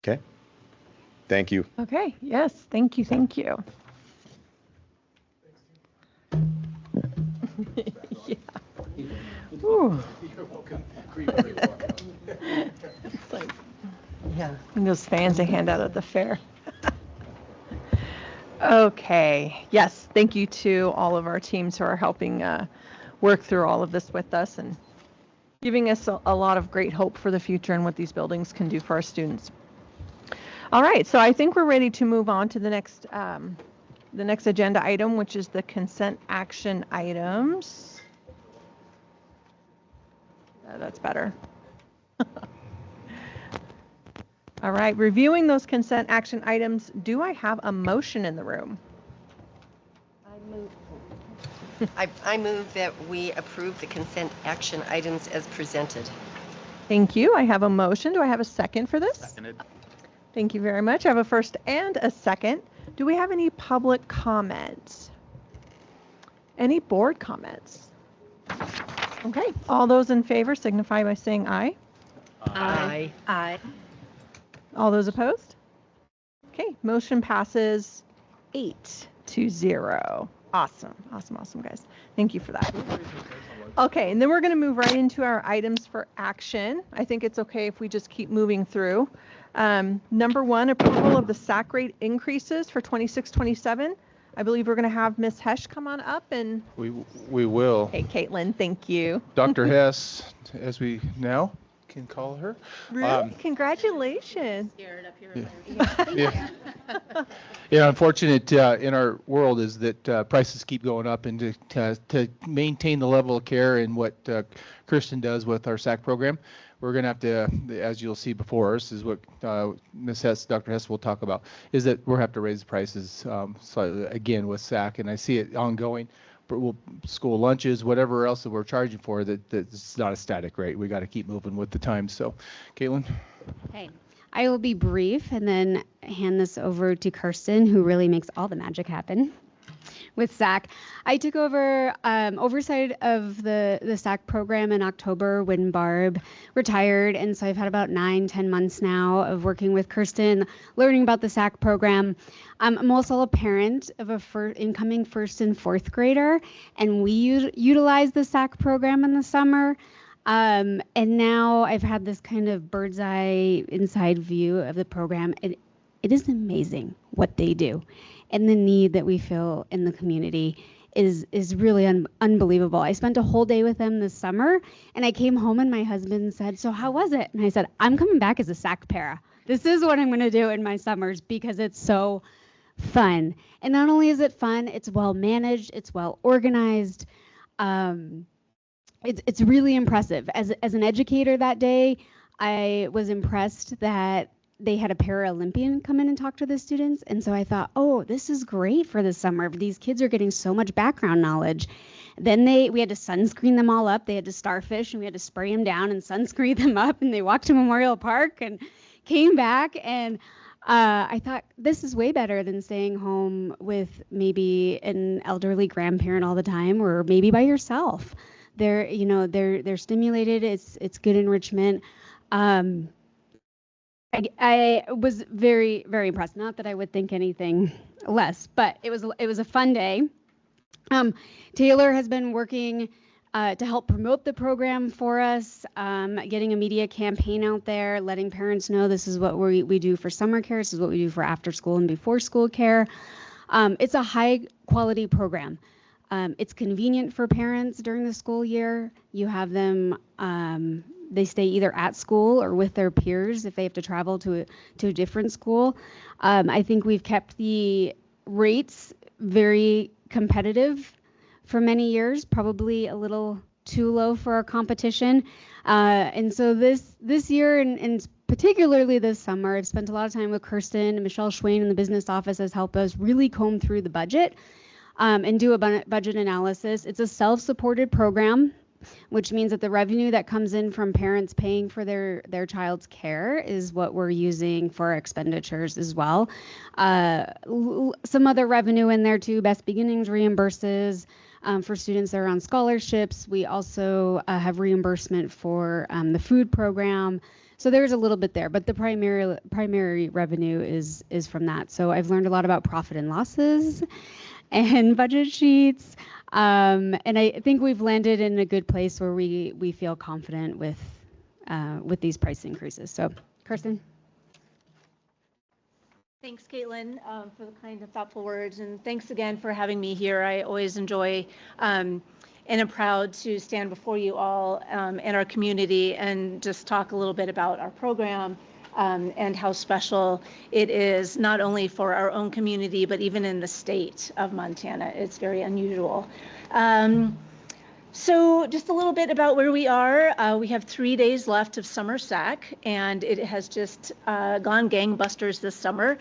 Okay. Thank you. Okay. Yes. Thank you. Thank you. Yeah. Ooh. It's like, yeah, and those fans they hand out at the fair. Okay. Yes. Thank you to all of our teams who are helping work through all of this with us and giving us a lot of great hope for the future and what these buildings can do for our students. All right, so I think we're ready to move on to the next agenda item, which is the consent action items. That's better. All right, reviewing those consent action items, do I have a motion in the room? I move that we approve the consent action items as presented. Thank you. I have a motion. Do I have a second for this? Seconded. Thank you very much. I have a first and a second. Do we have any public comments? Any board comments? Okay. All those in favor signify by saying aye. Aye. Aye. All those opposed? Okay. Motion passes 8-0. Awesome, guys. Thank you for that. Okay, and then we're going to move right into our items for action. I think it's okay if we just keep moving through. Number 1, approval of the SAC rate increases for 26-27. I believe we're going to have Ms. Hesh come on up and... We will. Hey, Caitlin, thank you. Dr. Hess, as we now can call her. Really? Congratulations. Yeah, unfortunate in our world is that prices keep going up, and to maintain the level of care and what Kirsten does with our SAC program, we're going to have to, as you'll see before us, is what Ms. Hess, Dr. Hess will talk about, is that we'll have to raise the prices slightly again with SAC, and I see it ongoing. School lunches, whatever else that we're charging for, that it's not a static rate. We got to keep moving with the times. So, Caitlin. Okay, I will be brief and then hand this over to Kirsten, who really makes all the magic happen with SAC. I took over oversight of the SAC program in October when Barb retired, and so I've had about 9-10 months now of working with Kirsten, learning about the SAC program. I'm also a parent of a incoming first and fourth grader, and we utilize the SAC program in the summer. And now I've had this kind of bird's eye inside view of the program. it is amazing what they do. And the need that we feel in the community is really unbelievable. I spent a whole day with them this summer, and I came home and my husband said, "So how was it?" And I said, "I'm coming back as a SAC para. This is what I'm going to do in my summers because it's so fun." And not only is it fun, it's well managed, it's well organized. It's really impressive. As an educator that day, I was impressed that they had a Paralympian come in and talk to the students. And so I thought, oh, this is great for the summer. These kids are getting so much background knowledge. Then we had to sunscreen them all up. They had to starfish, and we had to spray them down and sunscreen them up. And they walked to Memorial Park and came back. And I thought, this is way better than staying home with maybe an elderly grandparent all the time, or maybe by yourself. They're stimulated. It's good enrichment. I was very, very impressed. Not that I would think anything less, but it was a fun day. Taylor has been working to help promote the program for us, getting a media campaign out there, letting parents know this is what we do for summer care, this is what we do for after school and before school care. It's a high quality program. It's convenient for parents during the school year. You have them, they stay either at school or with their peers if they have to travel to a different school. I think we've kept the rates very competitive for many years, probably a little too low for our competition. And so this year, and particularly this summer, I've spent a lot of time with Kirsten, and Michelle Schwain in the business office has helped us really comb through the budget and do a budget analysis. It's a self-supported program, which means that the revenue that comes in from parents paying for their child's care is what we're using for our expenditures as well. Some other revenue in there too, Best Beginnings reimburses for students that are on scholarships. We also have reimbursement for the food program. So there's a little bit there, but the primary revenue is from that. So I've learned a lot about profit and losses and budget sheets. And I think we've landed in a good place where we feel confident with these price increases. So, Kirsten. Thanks, Caitlin, for the kind and thoughtful words, and thanks again for having me here. I always enjoy and am proud to stand before you all and our community and just talk a little bit about our program and how special it is, not only for our own community, but even in the state of Montana. It's very unusual. So just a little bit about where we are. We have 3 days left of summer SAC, and it has just gone gangbusters this summer.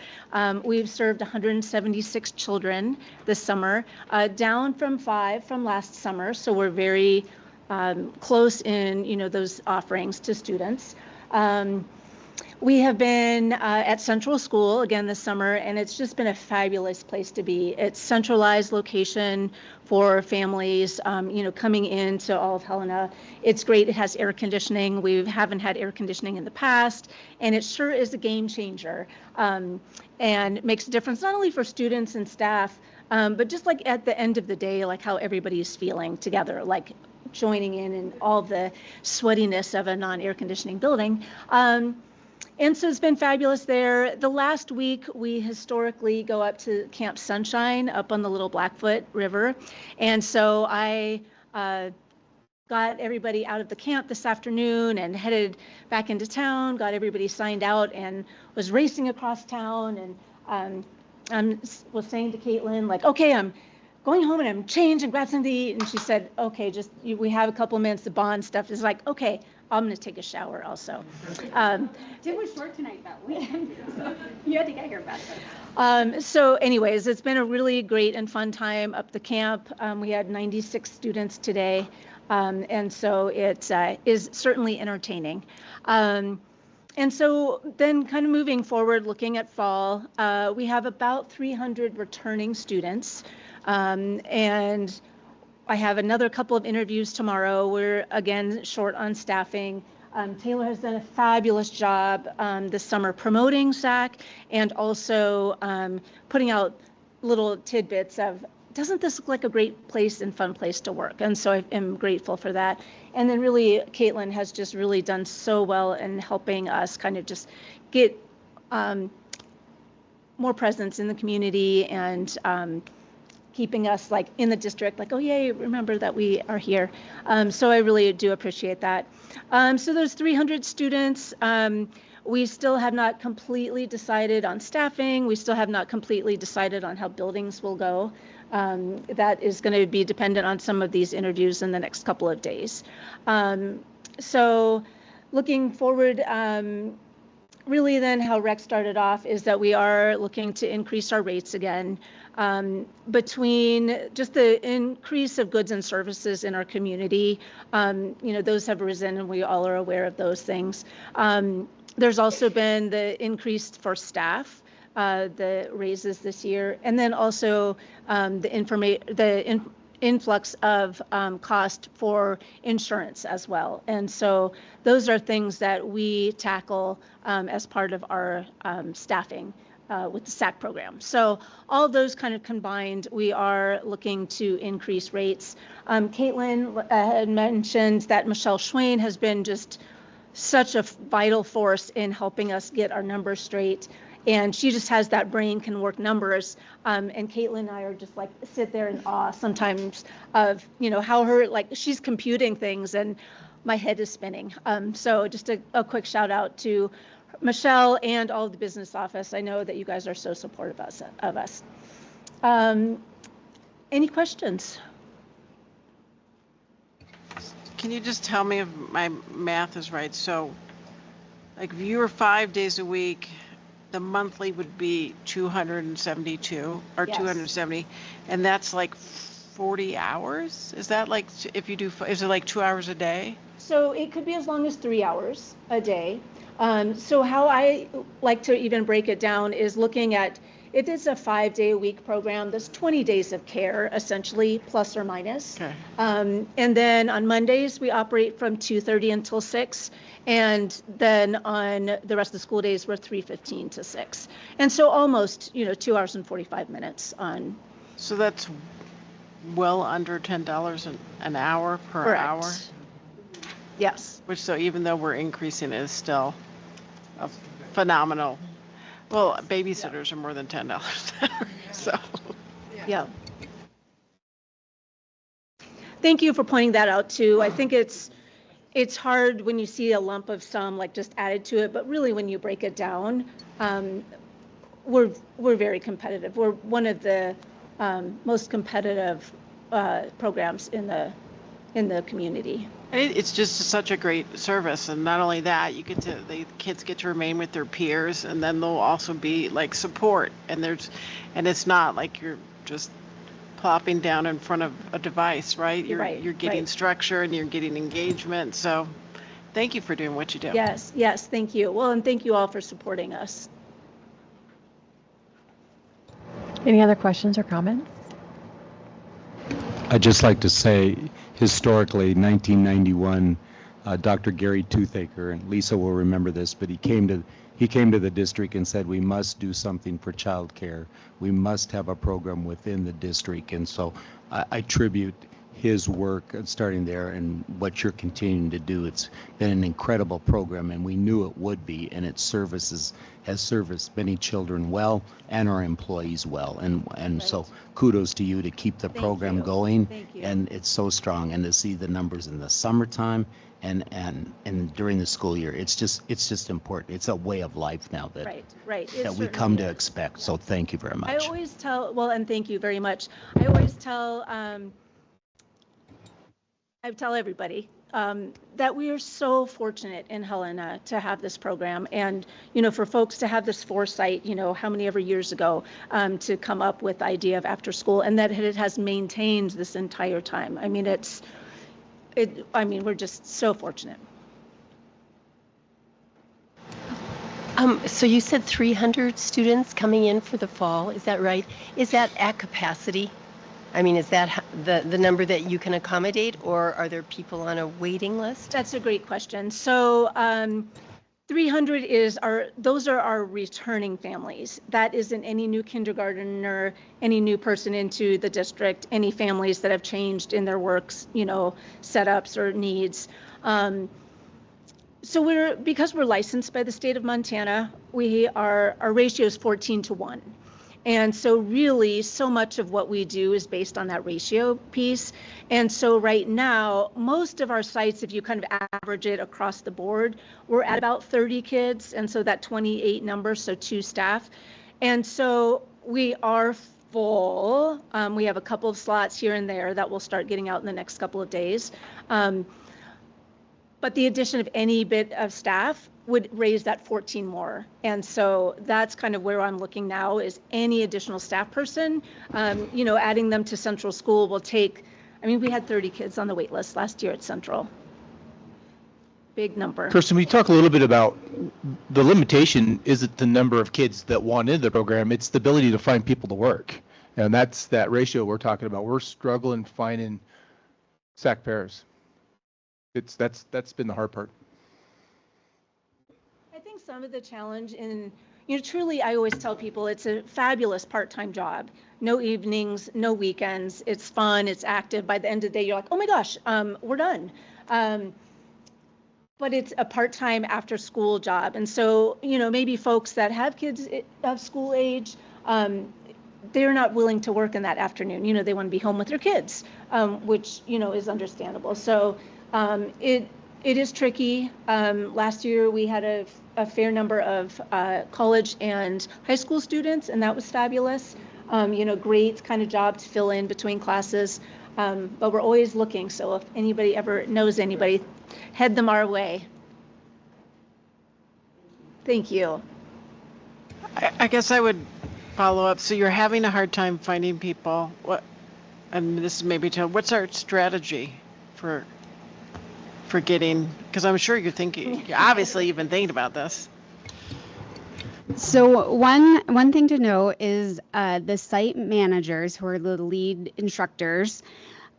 We've served 176 children this summer, down from 5 from last summer. So we're very close in, those offerings to students. We have been at Central School again this summer, and it's just been a fabulous place to be. It's centralized location for families, coming into all of Helena. It's great. It has air conditioning. We haven't had air conditioning in the past, and it sure is a game changer and makes a difference not only for students and staff, but just like at the end of the day, like how everybody is feeling together, like joining in all the sweatiness of a non-air conditioning building. And so it's been fabulous there. The last week, we historically go up to Camp Sunshine up on the Little Blackfoot River. And so I got everybody out of the camp this afternoon and headed back into town, got everybody signed out, and was racing across town. And I was saying to Caitlin, like, okay, I'm going home and I'm change and grab something to eat. And she said, okay, we have a couple minutes to bond stuff. It's like, okay, I'm going to take a shower also. It was short tonight, though. You had to get here fast. So anyways, it's been a really great and fun time up the camp. We had 96 students today. And so it is certainly entertaining. And so then kind of moving forward, looking at fall, we have about 300 returning students. And I have another couple of interviews tomorrow. We're, again, short on staffing. Taylor has done a fabulous job this summer promoting SAC and also putting out little tidbits of, doesn't this look like a great place and fun place to work? And so I am grateful for that. And then really, Caitlin has just really done so well in helping us kind of just get more presence in the community and keeping us like in the district, like, oh yay, remember that we are here. So I really do appreciate that. So those 300 students, we still have not completely decided on staffing. We still have not completely decided on how buildings will go. That is going to be dependent on some of these interviews in the next couple of days. So looking forward, really then how Rex started off is that we are looking to increase our rates again. Between just the increase of goods and services in our community, those have risen and we all are aware of those things. There's also been the increase for staff, the raises this year, and then also the influx of cost for insurance as well. And so those are things that we tackle as part of our staffing with the SAC program. So all those kind of combined, we are looking to increase rates. Caitlin had mentioned that Michelle Schwain has been just such a vital force in helping us get our numbers straight. And she just has that brain, can work numbers. And Caitlin and I are just like sit there in awe sometimes of, how her, like she's computing things and my head is spinning. So just a quick shout out to Michelle and all of the business office. I know that you guys are so supportive of us. Any questions? Can you just tell me if my math is right? So, like, if you were 5 days a week, the monthly would be 272 or Yes. 270, and that's like 40 hours? Is that like, if you do, is it like 2 hours a day? So it could be as long as 3 hours a day. So how I like to even break it down is looking at, if it's a 5-day-a-week program, there's 20 days of care, essentially, plus or minus. Okay. And then on Mondays, we operate from 2:30 until 6. And then on the rest of the school days, we're 3:15 to 6. And so almost, 2 hours and 45 minutes on. So that's well under $10 an hour per Correct. hour? Yes. Which, so even though we're increasing, it is still a phenomenal. Well, babysitters are more than $10 an hour, so. Yeah. Thank you for pointing that out too. I think it's hard when you see a lump of sum like just added to it, but really when you break it down, we're very competitive. We're one of the most competitive programs in the community. It's just such a great service, and not only that, the kids get to remain with their peers, and then they'll also be like support. And it's not like you're just plopping down in front of a device, right? You're getting structure and you're getting engagement. So, thank you for doing what you do. Yes, thank you. Well, and thank you all for supporting us. Any other questions or comments? I'd just like to say, historically, 1991, Dr. Gary Toothaker, and Lisa will remember this, but he came to the district and said, we must do something for childcare. We must have a program within the district. And so I tribute his work starting there and what you're continuing to do. It's been an incredible program, and we knew it would be, and it has serviced many children well and our employees well. And so kudos to you to keep the program going. Thank you. And it's so strong, and to see the numbers in the summertime and during the school year, it's just important. It's a way of life now that Right. that we come to expect. So thank you very much. I always tell, well, and thank you very much. I always tell, everybody that we are so fortunate in Helena to have this program, and for folks to have this foresight, how many ever years ago, to come up with the idea of after school, and that it has maintained this entire time. I mean, we're just so fortunate. So you said 300 students coming in for the fall, is that right? Is that at capacity? I mean, is that the number that you can accommodate, or are there people on a waiting list? That's a great question. So 300 those are our returning families. That isn't any new kindergartner, any new person into the district, any families that have changed in their works, setups or needs. So because we're licensed by the state of Montana, our ratio is 14-1. And so really so much of what we do is based on that ratio piece. And so right now, most of our sites, if you kind of average it across the board, we're at about 30 kids. And so that 28 number, so 2 staff. And so we are full. We have a couple of slots here and there that we'll start getting out in the next couple of days. But the addition of any bit of staff would raise that 14 more. And so that's kind of where I'm looking now is any additional staff person, adding them to Central School will take, we had 30 kids on the wait list last year at Central. Big number. Kirsten, we talk a little bit about the limitation isn't the number of kids that want into the program, it's the ability to find people to work. And that's that ratio we're talking about. We're struggling finding SAC pairs. That's been the hard part. I think some of the challenge truly I always tell people it's a fabulous part-time job. No evenings, no weekends. It's fun, it's active. By the end of the day, you're like, oh my gosh, we're done. But it's a part-time after school job. And so, maybe folks that have kids of school age, they're not willing to work in that afternoon. They want to be home with their kids, which, is understandable. So it is tricky. Last year we had a fair number of college and high school students, and that was fabulous. Great kind of job to fill in between classes. But we're always looking. So if anybody ever knows anybody, head them our way. Thank you. I guess I would follow up. So you're having a hard time finding people. This is maybe what's our strategy for getting, because I'm sure you're obviously you've been thinking about this. So one thing to know is the site managers, who are the lead instructors,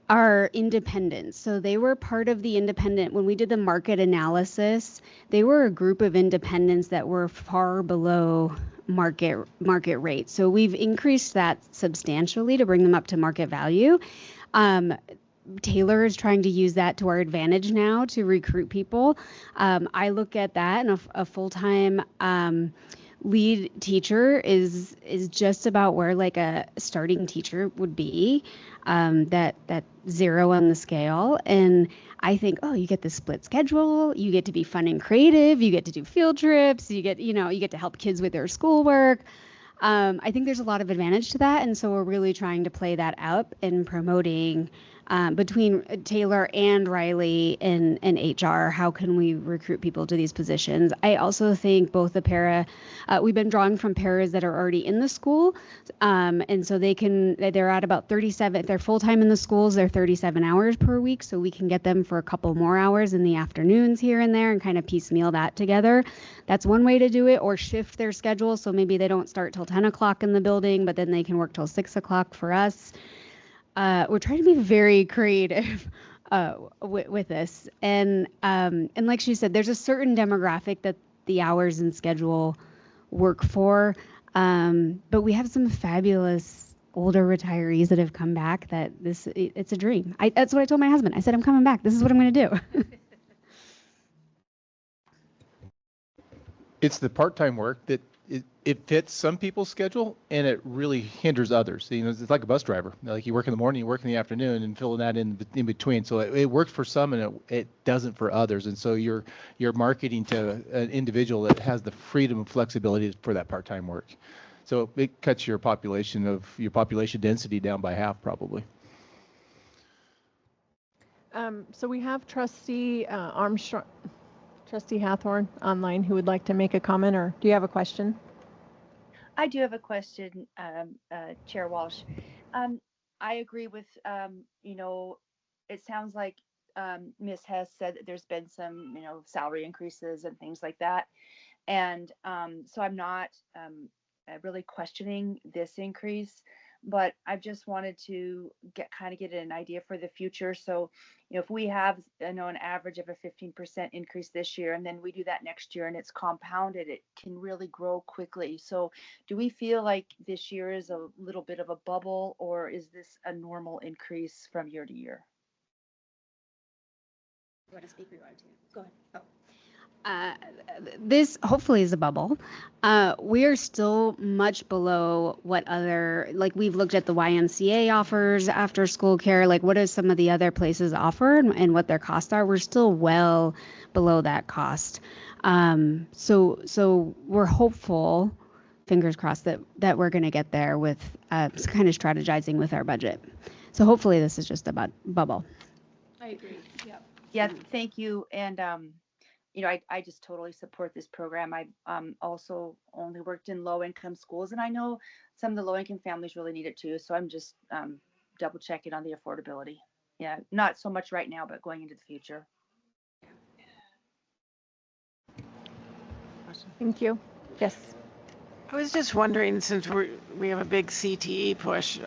are independent. So they were part of the independent. When we did the market analysis, they were a group of independents that were far below market rate. So we've increased that substantially to bring them up to market value. Taylor is trying to use that to our advantage now to recruit people. I look at that, and a full-time lead teacher is just about where like a starting teacher would be, that 0 on the scale. And I think, you get the split schedule, you get to be fun and creative, you get to do field trips, you get to help kids with their schoolwork. I think there's a lot of advantage to that, and so we're really trying to play that up and promoting between Taylor and Riley and HR. How can we recruit people to these positions? I also think both the we've been drawing from paras that are already in the school, and so they're at about 37. If they're full time in the schools, they're 37 hours per week, so we can get them for a couple more hours in the afternoons here and there and kind of piecemeal that together. That's one way to do it, or shift their schedule, so maybe they don't start till 10 o'clock in the building, but then they can work till 6 o'clock for us. We're trying to be very creative with this, and like she said, there's a certain demographic that the hours and schedule work for, but we have some fabulous older retirees that have come back. It's a dream. That's what I told my husband. I said, I'm coming back. This is what I'm going to do. It's the part-time work that it fits some people's schedule, and it really hinders others. It's like a bus driver. Like you work in the morning, you work in the afternoon, and filling that in between. So it works for some, and it doesn't for others. And so you're marketing to an individual that has the freedom and flexibility for that part-time work. So it cuts your population density down by half, probably. So we have Trustee Armstrong. Trustee Hathorn online who would like to make a comment, or do you have a question? I do have a question, Chair Walsh. I agree with, it sounds like Ms. Hess said that there's been some, salary increases and things like that. And so I'm not really questioning this increase, but I just wanted to get an idea for the future. So, if we have, an average of a 15% increase this year, and then we do that next year and it's compounded, it can really grow quickly. So do we feel like this year is a little bit of a bubble, or is this a normal increase from year to year? You want to speak? We want to. Go ahead. This hopefully is a bubble. We are still much below what other, like we've looked at the YMCA offers after school care, like what do some of the other places offer and what their costs are. We're still well below that cost. So we're hopeful, fingers crossed, that we're going to get there with kind of strategizing with our budget. So hopefully this is just a bubble. I agree. Yeah, thank you. And I just totally support this program. I also only worked in low income schools, and I know some of the low income families really need it too. So I'm just double checking on the affordability. Yeah, not so much right now, but going into the future. Thank you. Yes. I was just wondering, since we have a big CTE push,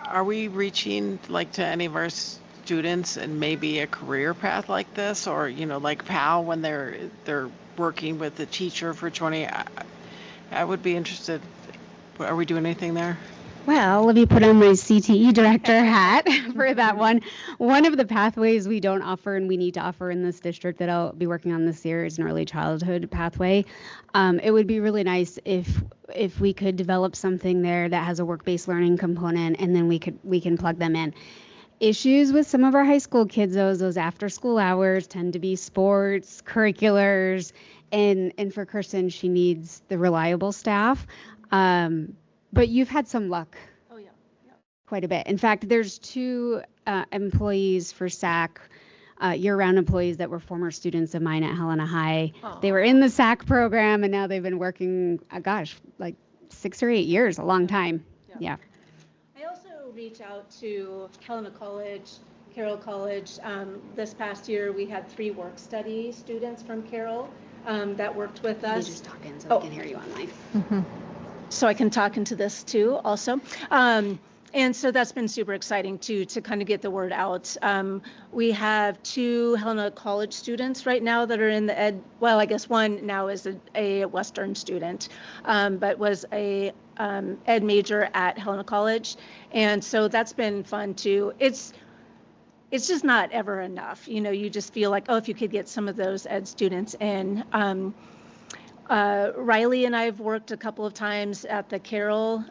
are we reaching like to any of our students and maybe a career path like this, or like PAL when they're working with the teacher for 20? I would be interested. Are we doing anything there? Well, let me put on my CTE director hat for that one. One of the pathways we don't offer and we need to offer in this district that I'll be working on this year is an early childhood pathway. It would be really nice if we could develop something there that has a work-based learning component, and then we can plug them in. Issues with some of our high school kids, those after school hours tend to be sports, curriculars, and for Kirsten, she needs the reliable staff. But you've had some luck. Oh, yeah. Quite a bit. In fact, there's 2 employees for SAC, year-round employees that were former students of mine at Helena High. Aww. They were in the SAC program, and now they've been working, like 6 or 8 years, a long time. Yeah. I also reach out to Helena College, Carroll College. This past year, we had 3 work study students from Carroll that worked with us. You just talk in so we can hear you online. Mm-hmm. So I can talk into this too also. And so that's been super exciting to kind of get the word out. We have 2 Helena College students right now that are in the ed, well, I guess one now is a Western student, but was a ed major at Helena College. And so that's been fun too. It's just not ever enough. You just feel like, if you could get some of those ed students in. Riley and I have worked a couple of times at the Carroll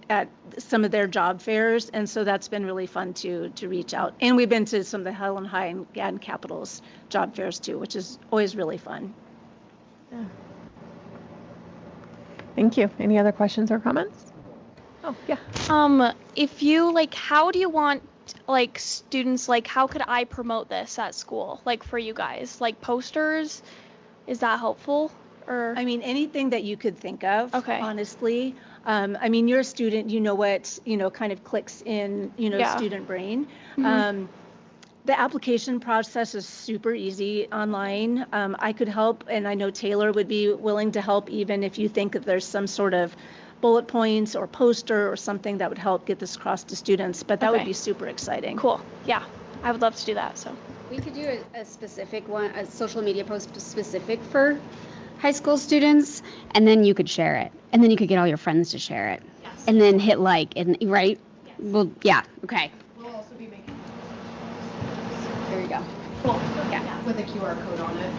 at some of their job fairs, and so that's been really fun to reach out. And we've been to some of the Helena High and Gaddon Capitals job fairs too, which is always really fun. Yeah. Thank you. Any other questions or comments? Oh, yeah. If you how do you want students, how could I promote this at school, for you guys, posters? Is that helpful? Or I mean, anything that you could think of, okay. Honestly. You're a student, what, kind of clicks in, student brain. Mm-hmm. The application process is super easy online. I could help, and I know Taylor would be willing to help even if you think that there's some sort of bullet points or poster or something that would help get this across to students, but that would be super exciting. Cool. Yeah, I would love to do that, so. We could do a specific one, a social media post specific for high school students, and then you could share it, and then you could get all your friends to share it, and then hit like, and right? Yes. Well, yeah. Okay. We'll also be making. There you go. Cool. Yeah. With a QR code on it.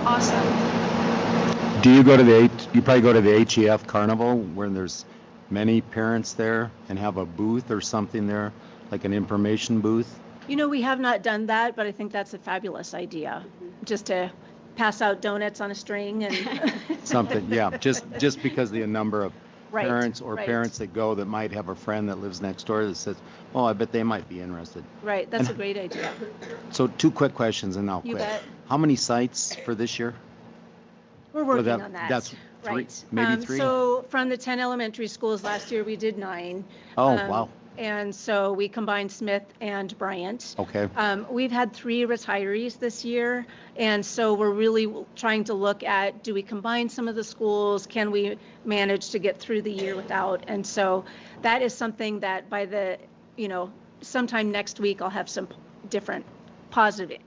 Awesome. Do you go to you probably go to the HEF Carnival where there's many parents there and have a booth or something there, like an information booth? We have not done that, but I think that's a fabulous idea, just to pass out donuts on a string and something. Yeah, just because the number of Right, parents or right. parents that go that might have a friend that lives next door that says, "Oh, I bet they might be interested." Right, that's a great idea. So 2 quick questions and I'll You quit. bet. How many sites for this year? We're working that- on that. that's 3, right. maybe 3? So from the 10 elementary schools last year, we did 9. Oh, wow. And so we combined Smith and Bryant. Okay. We've had 3 retirees this year, and so we're really trying to look at, do we combine some of the schools? Can we manage to get through the year without? And so that is something that by the, sometime next week, I'll have some different positive,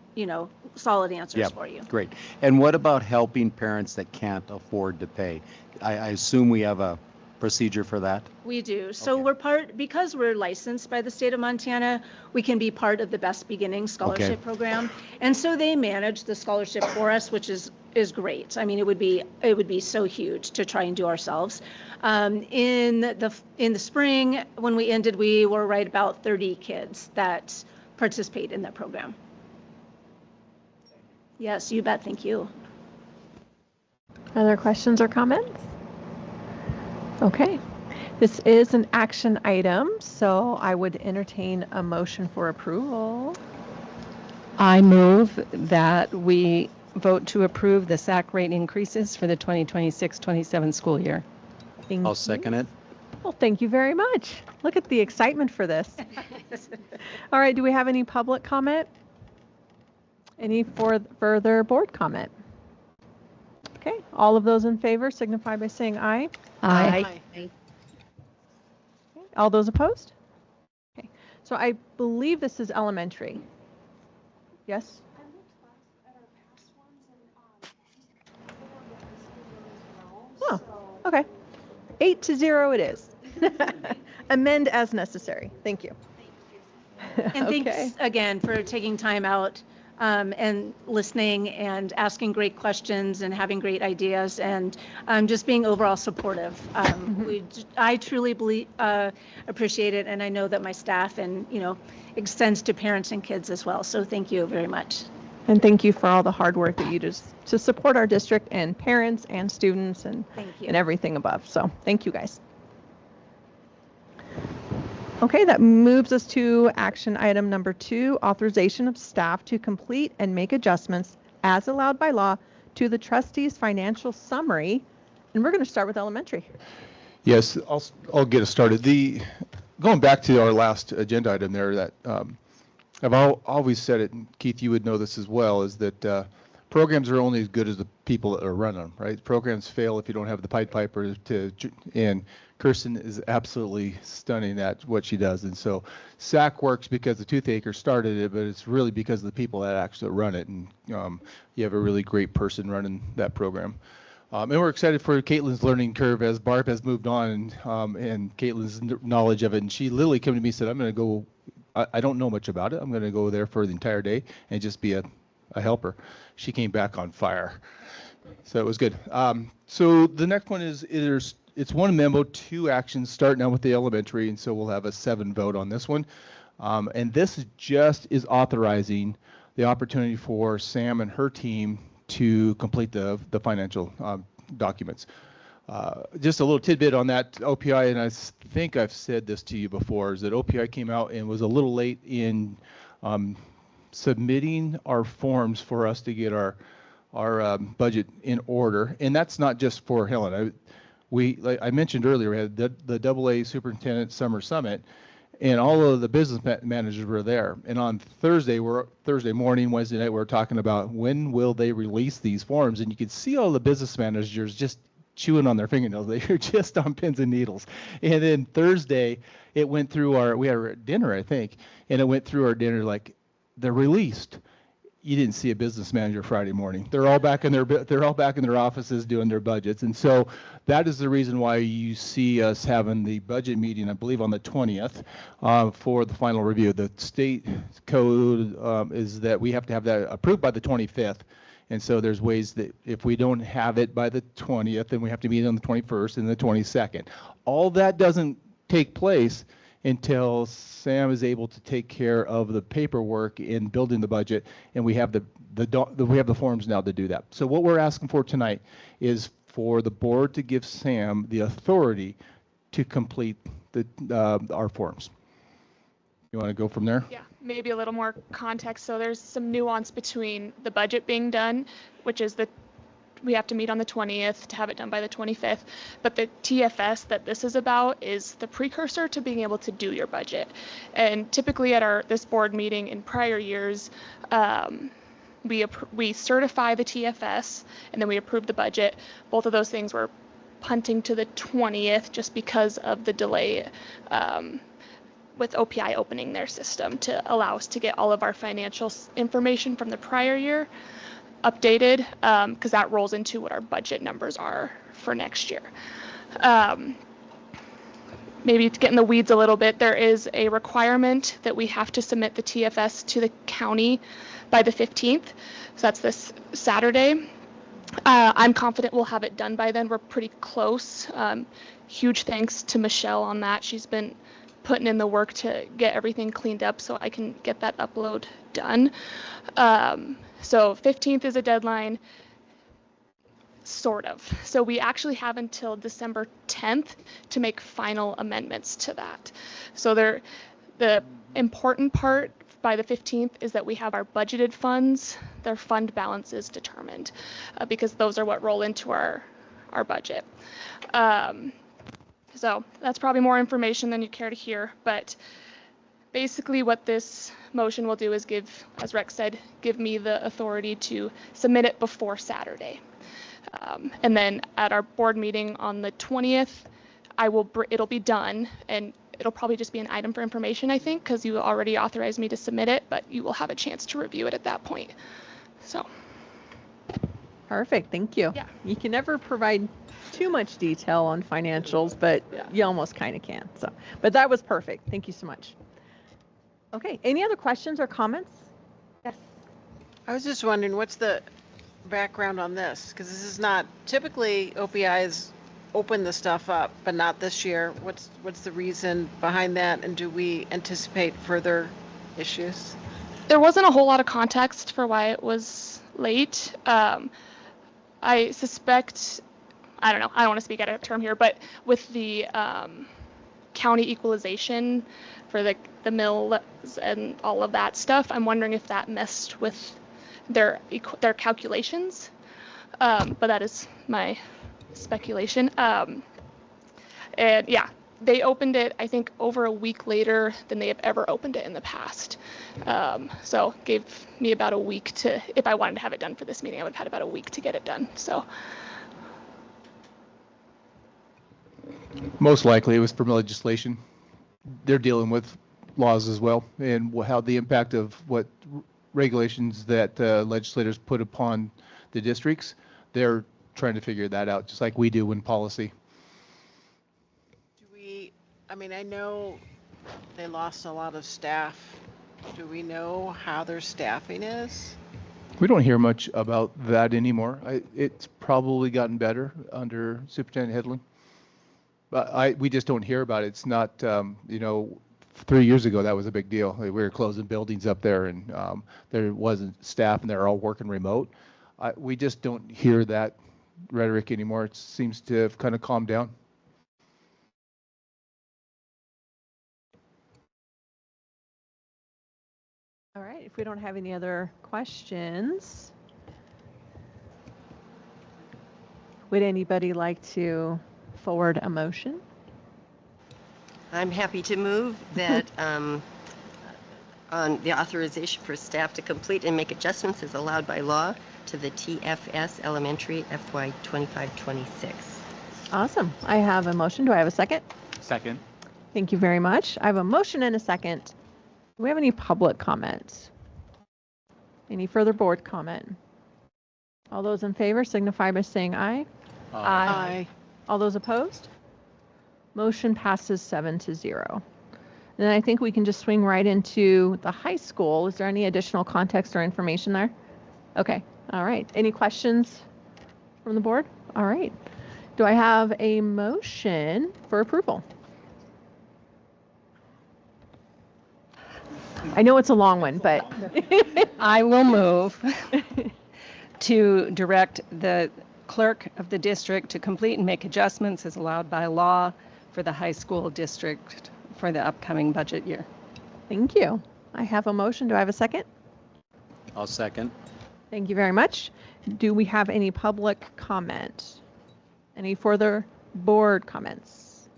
solid answers for you. Great. And what about helping parents that can't afford to pay? I assume we have a procedure for that? We do. So because we're licensed by the state of Montana, we can be part of the Best Beginning Scholarship Program. And so they manage the scholarship for us, which is great. I mean, it would be so huge to try and do ourselves. In the spring, when we ended, we were right about 30 kids that participate in that program. Yes, you bet. Thank you. Other questions or comments? Okay. This is an action item, so I would entertain a motion for approval. I move that we vote to approve the SAC rate increases for the 2026-27 school year. I'll second it. Well, thank you very much. Look at the excitement for this. All right, do we have any public comment? Any further board comment? Okay, all of those in favor signify by saying aye. Aye. Okay. All those opposed? Okay, so I believe this is elementary. Yes? Oh, okay. 8-0 it is. Amend as necessary. Thank you. And thanks again for taking time out and listening and asking great questions and having great ideas and just being overall supportive. I truly appreciate it, and I know that my staff and extends to parents and kids as well. So thank you very much. And thank you for all the hard work that you do to support our district and parents and students and everything above. So thank you guys. Okay, that moves us to action item number 2, authorization of staff to complete and make adjustments as allowed by law to the trustees' financial summary. And we're going to start with elementary. Yes, I'll get us started. Going back to our last agenda item there, that I've always said it, and Keith, you would know this as well, is that programs are only as good as the people that are running them, right? Programs fail if you don't have the Pied Piper and Kirsten is absolutely stunning at what she does. And so SAC works because the Toothacher started it, but it's really because of the people that actually run it. And you have a really great person running that program. And we're excited for Caitlin's learning curve as Barb has moved on and Caitlin's knowledge of it. And she literally came to me and said, I'm going to go, I don't know much about it. I'm going to go there for the entire day and just be a helper. She came back on fire. So it was good. So the next one is it's one memo, 2 actions, starting out with the elementary, and so we'll have a 7 vote on this one. And this is authorizing the opportunity for Sam and her team to complete the financial documents. Just a little tidbit on that OPI, and I think I've said this to you before, is that OPI came out and was a little late in submitting our forms for us to get our budget in order, and that's not just for Helen. Like I mentioned earlier, we had the AA Superintendent Summer Summit, and all of the business managers were there. And on Thursday morning, Wednesday night, we were talking about when will they release these forms, and you could see all the business managers just chewing on their fingernails. They were just on pins and needles. And then Thursday, it went through we had dinner, I think, and it went through our dinner like they're released. You didn't see a business manager Friday morning. They're all back in their offices doing their budgets, and so that is the reason why you see us having the budget meeting, I believe, on the 20th for the final review. The state code is that we have to have that approved by the 25th, and so there's ways that if we don't have it by the 20th, then we have to meet on the 21st and the 22nd. All that doesn't take place until Sam is able to take care of the paperwork in building the budget, and we have the forms now to do that. So what we're asking for tonight is for the board to give Sam the authority to complete our forms. You want to go from there? Yeah, maybe a little more context. So there's some nuance between the budget being done, which is we have to meet on the 20th to have it done by the 25th. But the TFS that this is about is the precursor to being able to do your budget. And typically at this board meeting in prior years, we certify the TFS and then we approve the budget. Both of those things were punting to the 20th just because of the delay with OPI opening their system to allow us to get all of our financial information from the prior year updated, because that rolls into what our budget numbers are for next year. maybe to get in the weeds a little bit, there is a requirement that we have to submit the TFS to the county by the 15th. So that's this Saturday. I'm confident we'll have it done by then. We're pretty close. Huge thanks to Michelle on that. She's been putting in the work to get everything cleaned up so I can get that upload done. So 15th is a deadline, sort of. So we actually have until December 10th to make final amendments to that. So the important part by the 15th is that we have our budgeted funds, their fund balances determined, because those are what roll into our budget. So that's probably more information than you care to hear, but basically what this motion will do is give, as Rex said, give me the authority to submit it before Saturday. And then at our board meeting on the 20th, it'll be done, and it'll probably just be an item for information, I think, because you already authorized me to submit it, but you will have a chance to review it at that point. So. Perfect. Thank you. Yeah. You can never provide too much detail on financials, but you almost kind of can. So, but that was perfect. Thank you so much. Okay. Any other questions or comments? Yes. I was just wondering, what's the background on this? Because this is not, typically OPI's open the stuff up, but not this year. What's the reason behind that, and do we anticipate further issues? There wasn't a whole lot of context for why it was late. I suspect, I don't know, I don't want to speak out of term here, but with the county equalization for the mills and all of that stuff, I'm wondering if that messed with their calculations. But that is my speculation. And yeah, they opened it, I think, over a week later than they have ever opened it in the past. So gave me about a week to, if I wanted to have it done for this meeting, I would have had about a week to get it done. So Most likely it was from legislation. They're dealing with laws as well, and how the impact of what regulations that legislators put upon the districts, they're trying to figure that out, just like we do in policy. I mean, I know they lost a lot of staff. Do we know how their staffing is? We don't hear much about that anymore. It's probably gotten better under Superintendent Hedlund. But we just don't hear about it. It's not, 3 years ago, that was a big deal. We were closing buildings up there, and there wasn't staff, and they're all working remote. We just don't hear that rhetoric anymore. It seems to have kind of calmed down. All right, if we don't have any other questions, would anybody like to forward a motion? I'm happy to move that on the authorization for staff to complete and make adjustments as allowed by law to the TFS Elementary FY 25-26. Awesome. I have a motion. Do I have a second? Second. Thank you very much. I have a motion and a second. Do we have any public comments? Any further board comment? All those in favor signify by saying aye. Aye. All those opposed? Motion passes 7-0. Then I think we can just swing right into the high school. Is there any additional context or information there? Okay. All right. Any questions from the board? All right. Do I have a motion for approval? I know it's a long one, but I will move to direct the clerk of the district to complete and make adjustments as allowed by law for the high school district for the upcoming budget year. Thank you. I have a motion. Do I have a second? I'll second. Thank you very much. Do we have any public comment? Any further board comments?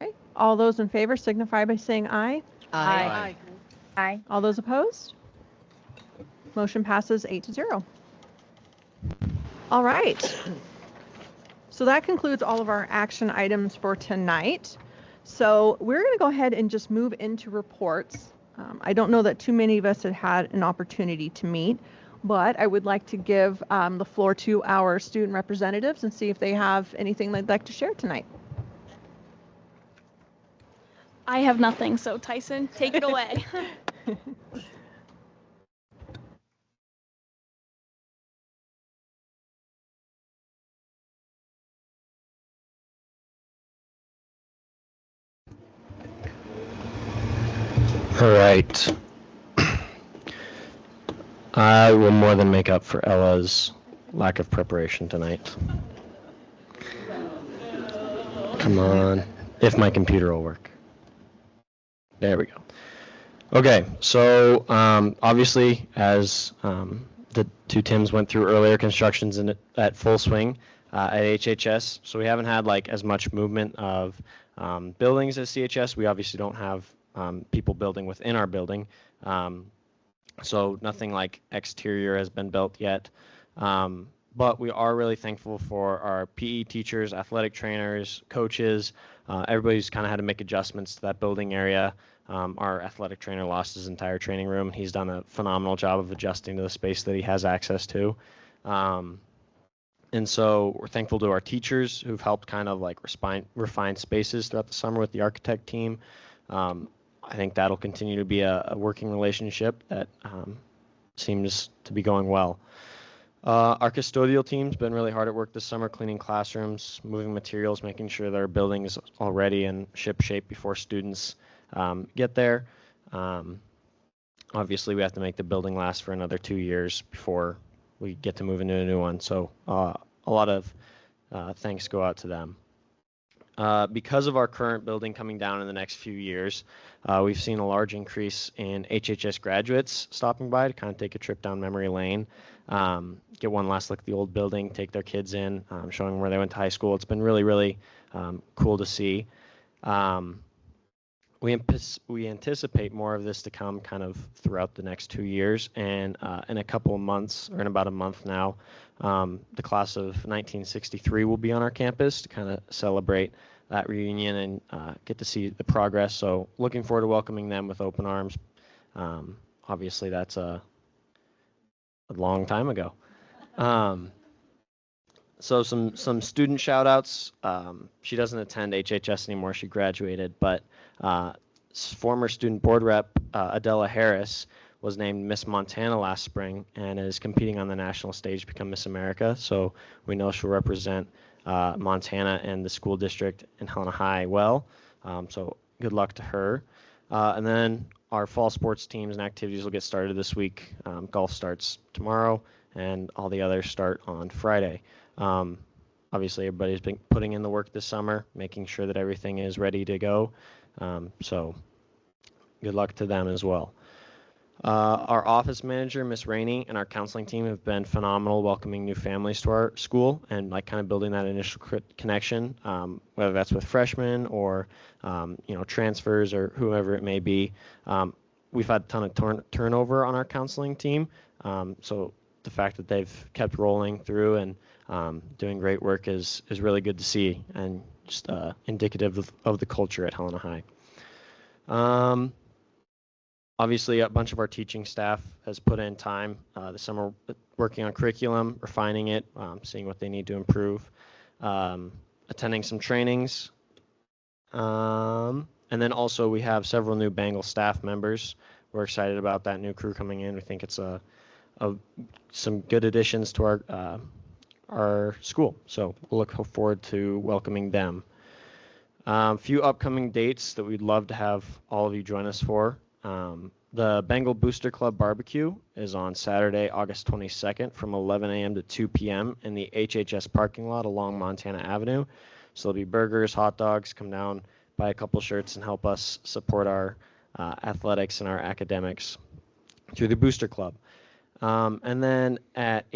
Okay. All those in favor signify by saying aye. Aye. Aye. All those opposed? Motion passes 8-0. All right. So that concludes all of our action items for tonight. So we're going to go ahead and just move into reports. I don't know that too many of us have had an opportunity to meet, but I would like to give the floor to our student representatives and see if they have anything they'd like to share tonight. I have nothing, so Tyson, take it away. All right. I will more than make up for Ella's lack of preparation tonight. Come on. If my computer will work. There we go. Okay, so obviously, as the two Tims went through earlier, construction's at full swing at HHS. So we haven't had like as much movement of buildings as CHS. We obviously don't have people building within our building. So nothing like exterior has been built yet. But we are really thankful for our PE teachers, athletic trainers, coaches. Everybody's kind of had to make adjustments to that building area. Our athletic trainer lost his entire training room. He's done a phenomenal job of adjusting to the space that he has access to. And so we're thankful to our teachers who've helped kind of like refine spaces throughout the summer with the architect team. I think that'll continue to be a working relationship that seems to be going well. Our custodial team's been really hard at work this summer, cleaning classrooms, moving materials, making sure that our building is all ready and ship shape before students get there. Obviously, we have to make the building last for another 2 years before we get to move into a new one. So a lot of thanks go out to them. Because of our current building coming down in the next few years, we've seen a large increase in HHS graduates stopping by to kind of take a trip down memory lane, get one last look at the old building, take their kids in, showing them where they went to high school. It's been really, really cool to see. We anticipate more of this to come kind of throughout the next 2 years, and in a couple of months, or in about a month now, the class of 1963 will be on our campus to kind of celebrate that reunion and get to see the progress. So looking forward to welcoming them with open arms. Obviously, that's a long time ago. So some student shout outs. She doesn't attend HHS anymore. She graduated, but former student board rep Adela Harris was named Miss Montana last spring and is competing on the national stage to become Miss America. So we know she'll represent Montana and the school district in Helena High well. So good luck to her. And then our fall sports teams and activities will get started this week. Golf starts tomorrow, and all the others start on Friday. Obviously, everybody's been putting in the work this summer, making sure that everything is ready to go. So good luck to them as well. Our office manager, Miss Rainey, and our counseling team have been phenomenal welcoming new families to our school and like kind of building that initial connection, whether that's with freshmen or transfers or whoever it may be. We've had a ton of turnover on our counseling team, so the fact that they've kept rolling through and doing great work is really good to see and just indicative of the culture at Helena High. Obviously, a bunch of our teaching staff has put in time this summer working on curriculum, refining it, seeing what they need to improve, attending some trainings. And then also we have several new Bengal staff members. We're excited about that new crew coming in. We think it's some good additions to our school. So we'll look forward to welcoming them. A few upcoming dates that we'd love to have all of you join us for. The Bengal Booster Club Barbecue is on Saturday, August 22nd from 11 a.m. to 2 p.m. in the HHS parking lot along Montana Avenue. So there'll be burgers, hot dogs. Come down, buy a couple shirts, and help us support our athletics and our academics through the Booster Club. And then at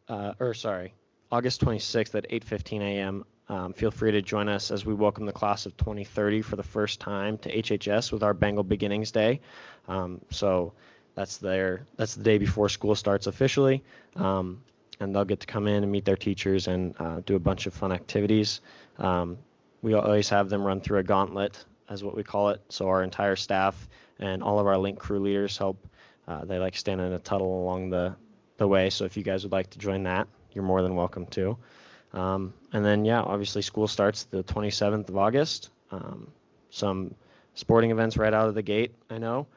August 26th at 8:15 a.m., feel free to join us as we welcome the class of 2030 for the first time to HHS with our Bengal Beginnings Day. So that's the day before school starts officially, and they'll get to come in and meet their teachers and do a bunch of fun activities. We always have them run through a gauntlet, as what we call it. So our entire staff and all of our link crew leaders help. They like stand in a tunnel along the way. So if you guys would like to join that, you're more than welcome to. And then, obviously school starts the 27th of August. Some sporting events right out of the gate, I know.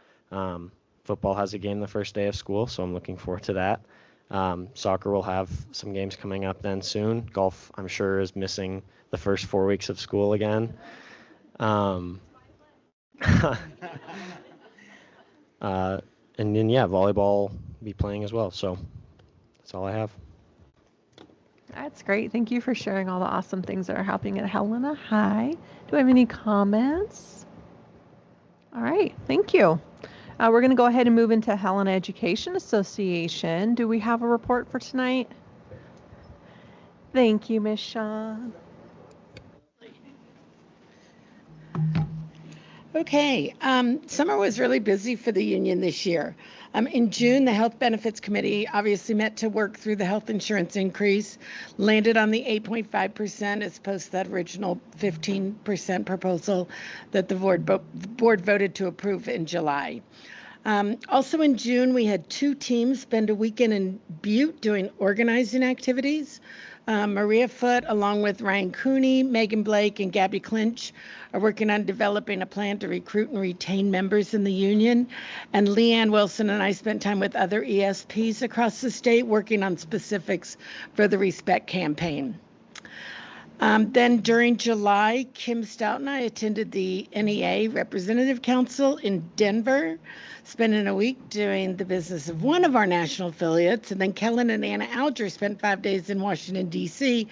Football has a game the first day of school, so I'm looking forward to that. Soccer will have some games coming up then soon. Golf, I'm sure, is missing the first 4 weeks of school again. And then, yeah, volleyball be playing as well. So that's all I have. That's great. Thank you for sharing all the awesome things that are happening at Helena High. Do we have any comments? All right. Thank you. We're going to go ahead and move into Helena Education Association. Do we have a report for tonight? Thank you, Ms. Shaw. Okay, summer was really busy for the union this year. In June, the Health Benefits Committee obviously met to work through the health insurance increase, landed on the 8.5% as opposed to that original 15% proposal that the board voted to approve in July. Also in June, we had 2 teams spend a weekend in Butte doing organizing activities. Maria Foote, along with Ryan Cooney, Megan Blake, and Gabby Clinch, are working on developing a plan to recruit and retain members in the union. And Leanne Wilson and I spent time with other ESPs across the state working on specifics for the Respect campaign. Then during July, Kim Stout and I attended the NEA Representative Council in Denver, spending a week doing the business of one of our national affiliates. And then Kellen and Anna Alger spent 5 days in Washington, D.C.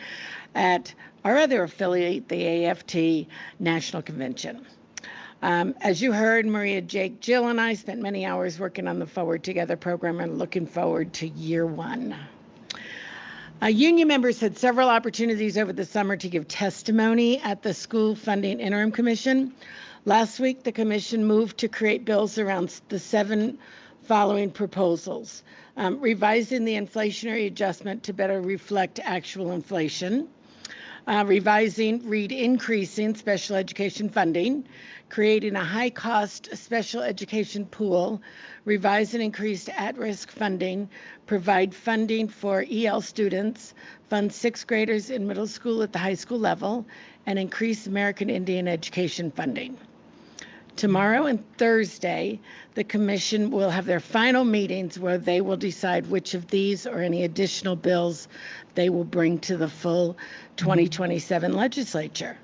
at our other affiliate, the AFT National Convention. As you heard, Maria, Jake, Jill, and I spent many hours working on the Forward Together program and looking forward to year 1. Union members had several opportunities over the summer to give testimony at the School Funding Interim Commission. Last week, the commission moved to create bills around the 7 following proposals. Revising the inflationary adjustment to better reflect actual inflation. Increasing special education funding, creating a high-cost special education pool, revise and increase at-risk funding, provide funding for EL students, fund 6th graders in middle school at the high school level, and increase American Indian education funding. Tomorrow and Thursday, the commission will have their final meetings where they will decide which of these or any additional bills they will bring to the full 2027 legislature.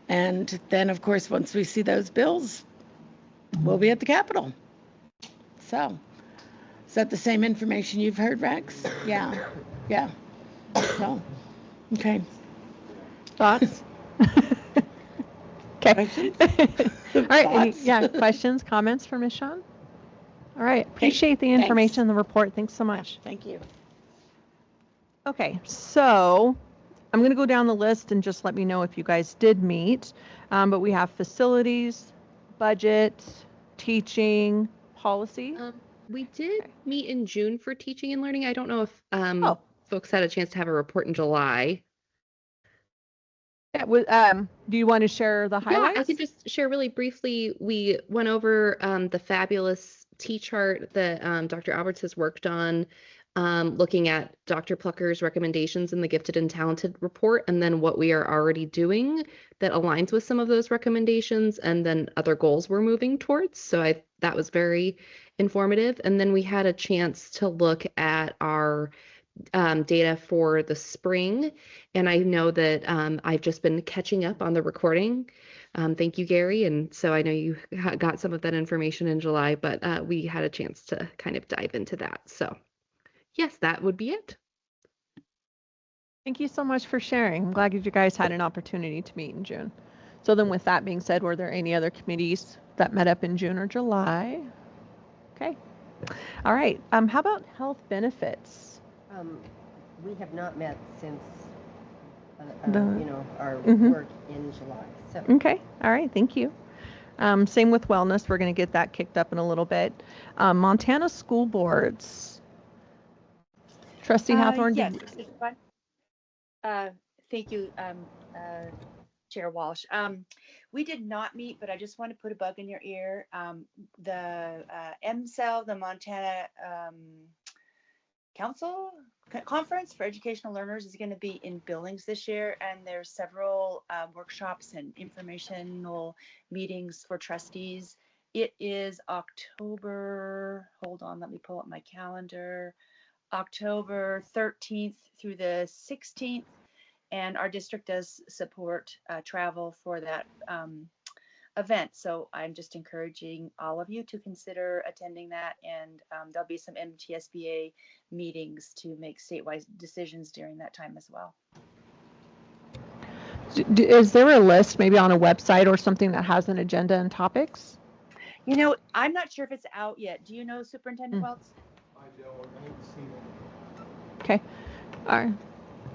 And then, of course, once we see those bills, we'll be at the Capitol. So, is that the same information you've heard, Rex? Yeah. Yeah. So, okay. Thoughts? Okay. All right. Questions, comments for Ms. Shawn? All right. Appreciate the information and the report. Thanks so much. Thank you. Okay. So I'm going to go down the list and just let me know if you guys did meet. But we have facilities, budget, teaching, policy. We did meet in June for teaching and learning. I don't know if folks had a chance to have a report in July. Yeah, do you want to share the highlights? Yeah, I could just share really briefly. We went over the fabulous T-chart that Dr. Alberts has worked on, looking at Dr. Plucker's recommendations in the Gifted and Talented report, and then what we are already doing that aligns with some of those recommendations, and then other goals we're moving towards. So that was very informative. And then we had a chance to look at our data for the spring, and I know that I've just been catching up on the recording. Thank you, Gary. And so I know you got some of that information in July, but we had a chance to kind of dive into that. So yes, that would be it. Thank you so much for sharing. I'm glad you guys had an opportunity to meet in June. So then with that being said, were there any other committees that met up in June or July? Okay. All right. How about health benefits? We have not met since, our work in July. So. Okay. All right. Thank you. Same with wellness. We're going to get that kicked up in a little bit. Montana school boards. Trustee Hathorn. Yes. Thank you, Chair Walsh. We did not meet, but I just want to put a bug in your ear. The MCEL, the Montana conference for educational learners is going to be in Billings this year, and there's several workshops and informational meetings for trustees. It is October, hold on, let me pull up my calendar, October 13th through the 16th, and our district does support travel for that event. So I'm just encouraging all of you to consider attending that, and there'll be some MTSBA meetings to make statewide decisions during that time as well. Is there a list maybe on a website or something that has an agenda and topics? You know, I'm not sure if it's out yet. Do you know, Superintendent Welts? I don't. I haven't seen it. Okay. All right.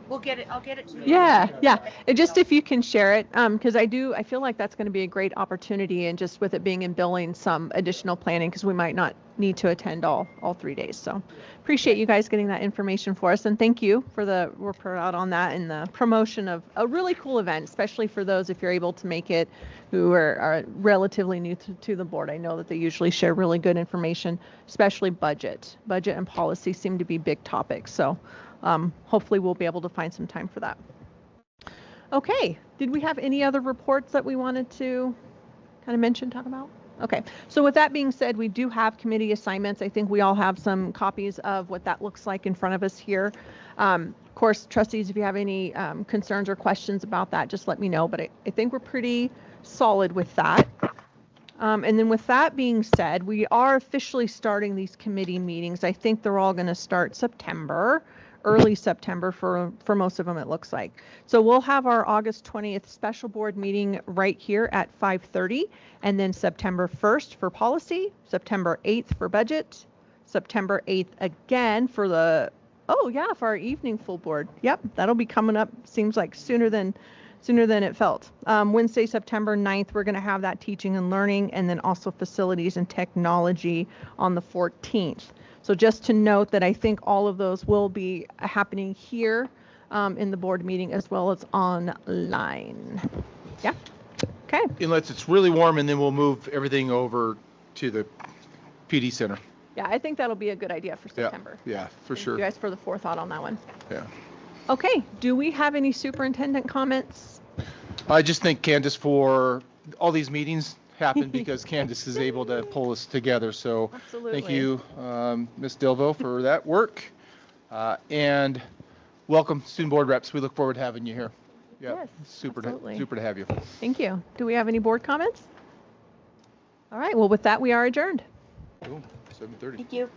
We'll get it. I'll get it to you. Yeah. Just if you can share it, because I feel like that's going to be a great opportunity, and just with it being in Billings, some additional planning, because we might not need to attend all 3 days. So appreciate you guys getting that information for us, and thank you for the report out on that and the promotion of a really cool event, especially for those, if you're able to make it, who are relatively new to the board. I know that they usually share really good information, especially budget and policy seem to be big topics. So hopefully we'll be able to find some time for that. Okay, did we have any other reports that we wanted to kind of talk about? Okay, so with that being said, we do have committee assignments. I think we all have some copies of what that looks like in front of us here. Of course, trustees, if you have any concerns or questions about that, just let me know, but I think we're pretty solid with that. And then with that being said, we are officially starting these committee meetings. I think they're all going to start early September for most of them, it looks like. So we'll have our August 20th special board meeting right here at 5:30, and then September 1st for policy, September 8th for budget, September 8th again for for our evening full board. Yep, that'll be coming up, seems like sooner than it felt. Wednesday, September 9th, we're going to have that teaching and learning, and then also facilities and technology on the 14th. So just to note that I think all of those will be happening here in the board meeting as well as online. Yeah. Okay. Unless it's really warm, and then we'll move everything over to the PD Center. Yeah, I think that'll be a good idea for September. Yeah, for Thank sure. you guys for the forethought on that one. Yeah. Okay. Do we have any superintendent comments? I just thank Candace for all these meetings happen because Candace is able to pull us together. So Absolutely. Thank you, Ms. Dilvo, for that work. And welcome, student board reps. We look forward to having you here. Yeah, Yes, super absolutely. to have you. Thank you. Do we have any board comments? All right. Well, with that, we are adjourned. Cool. 7:30. Thank you.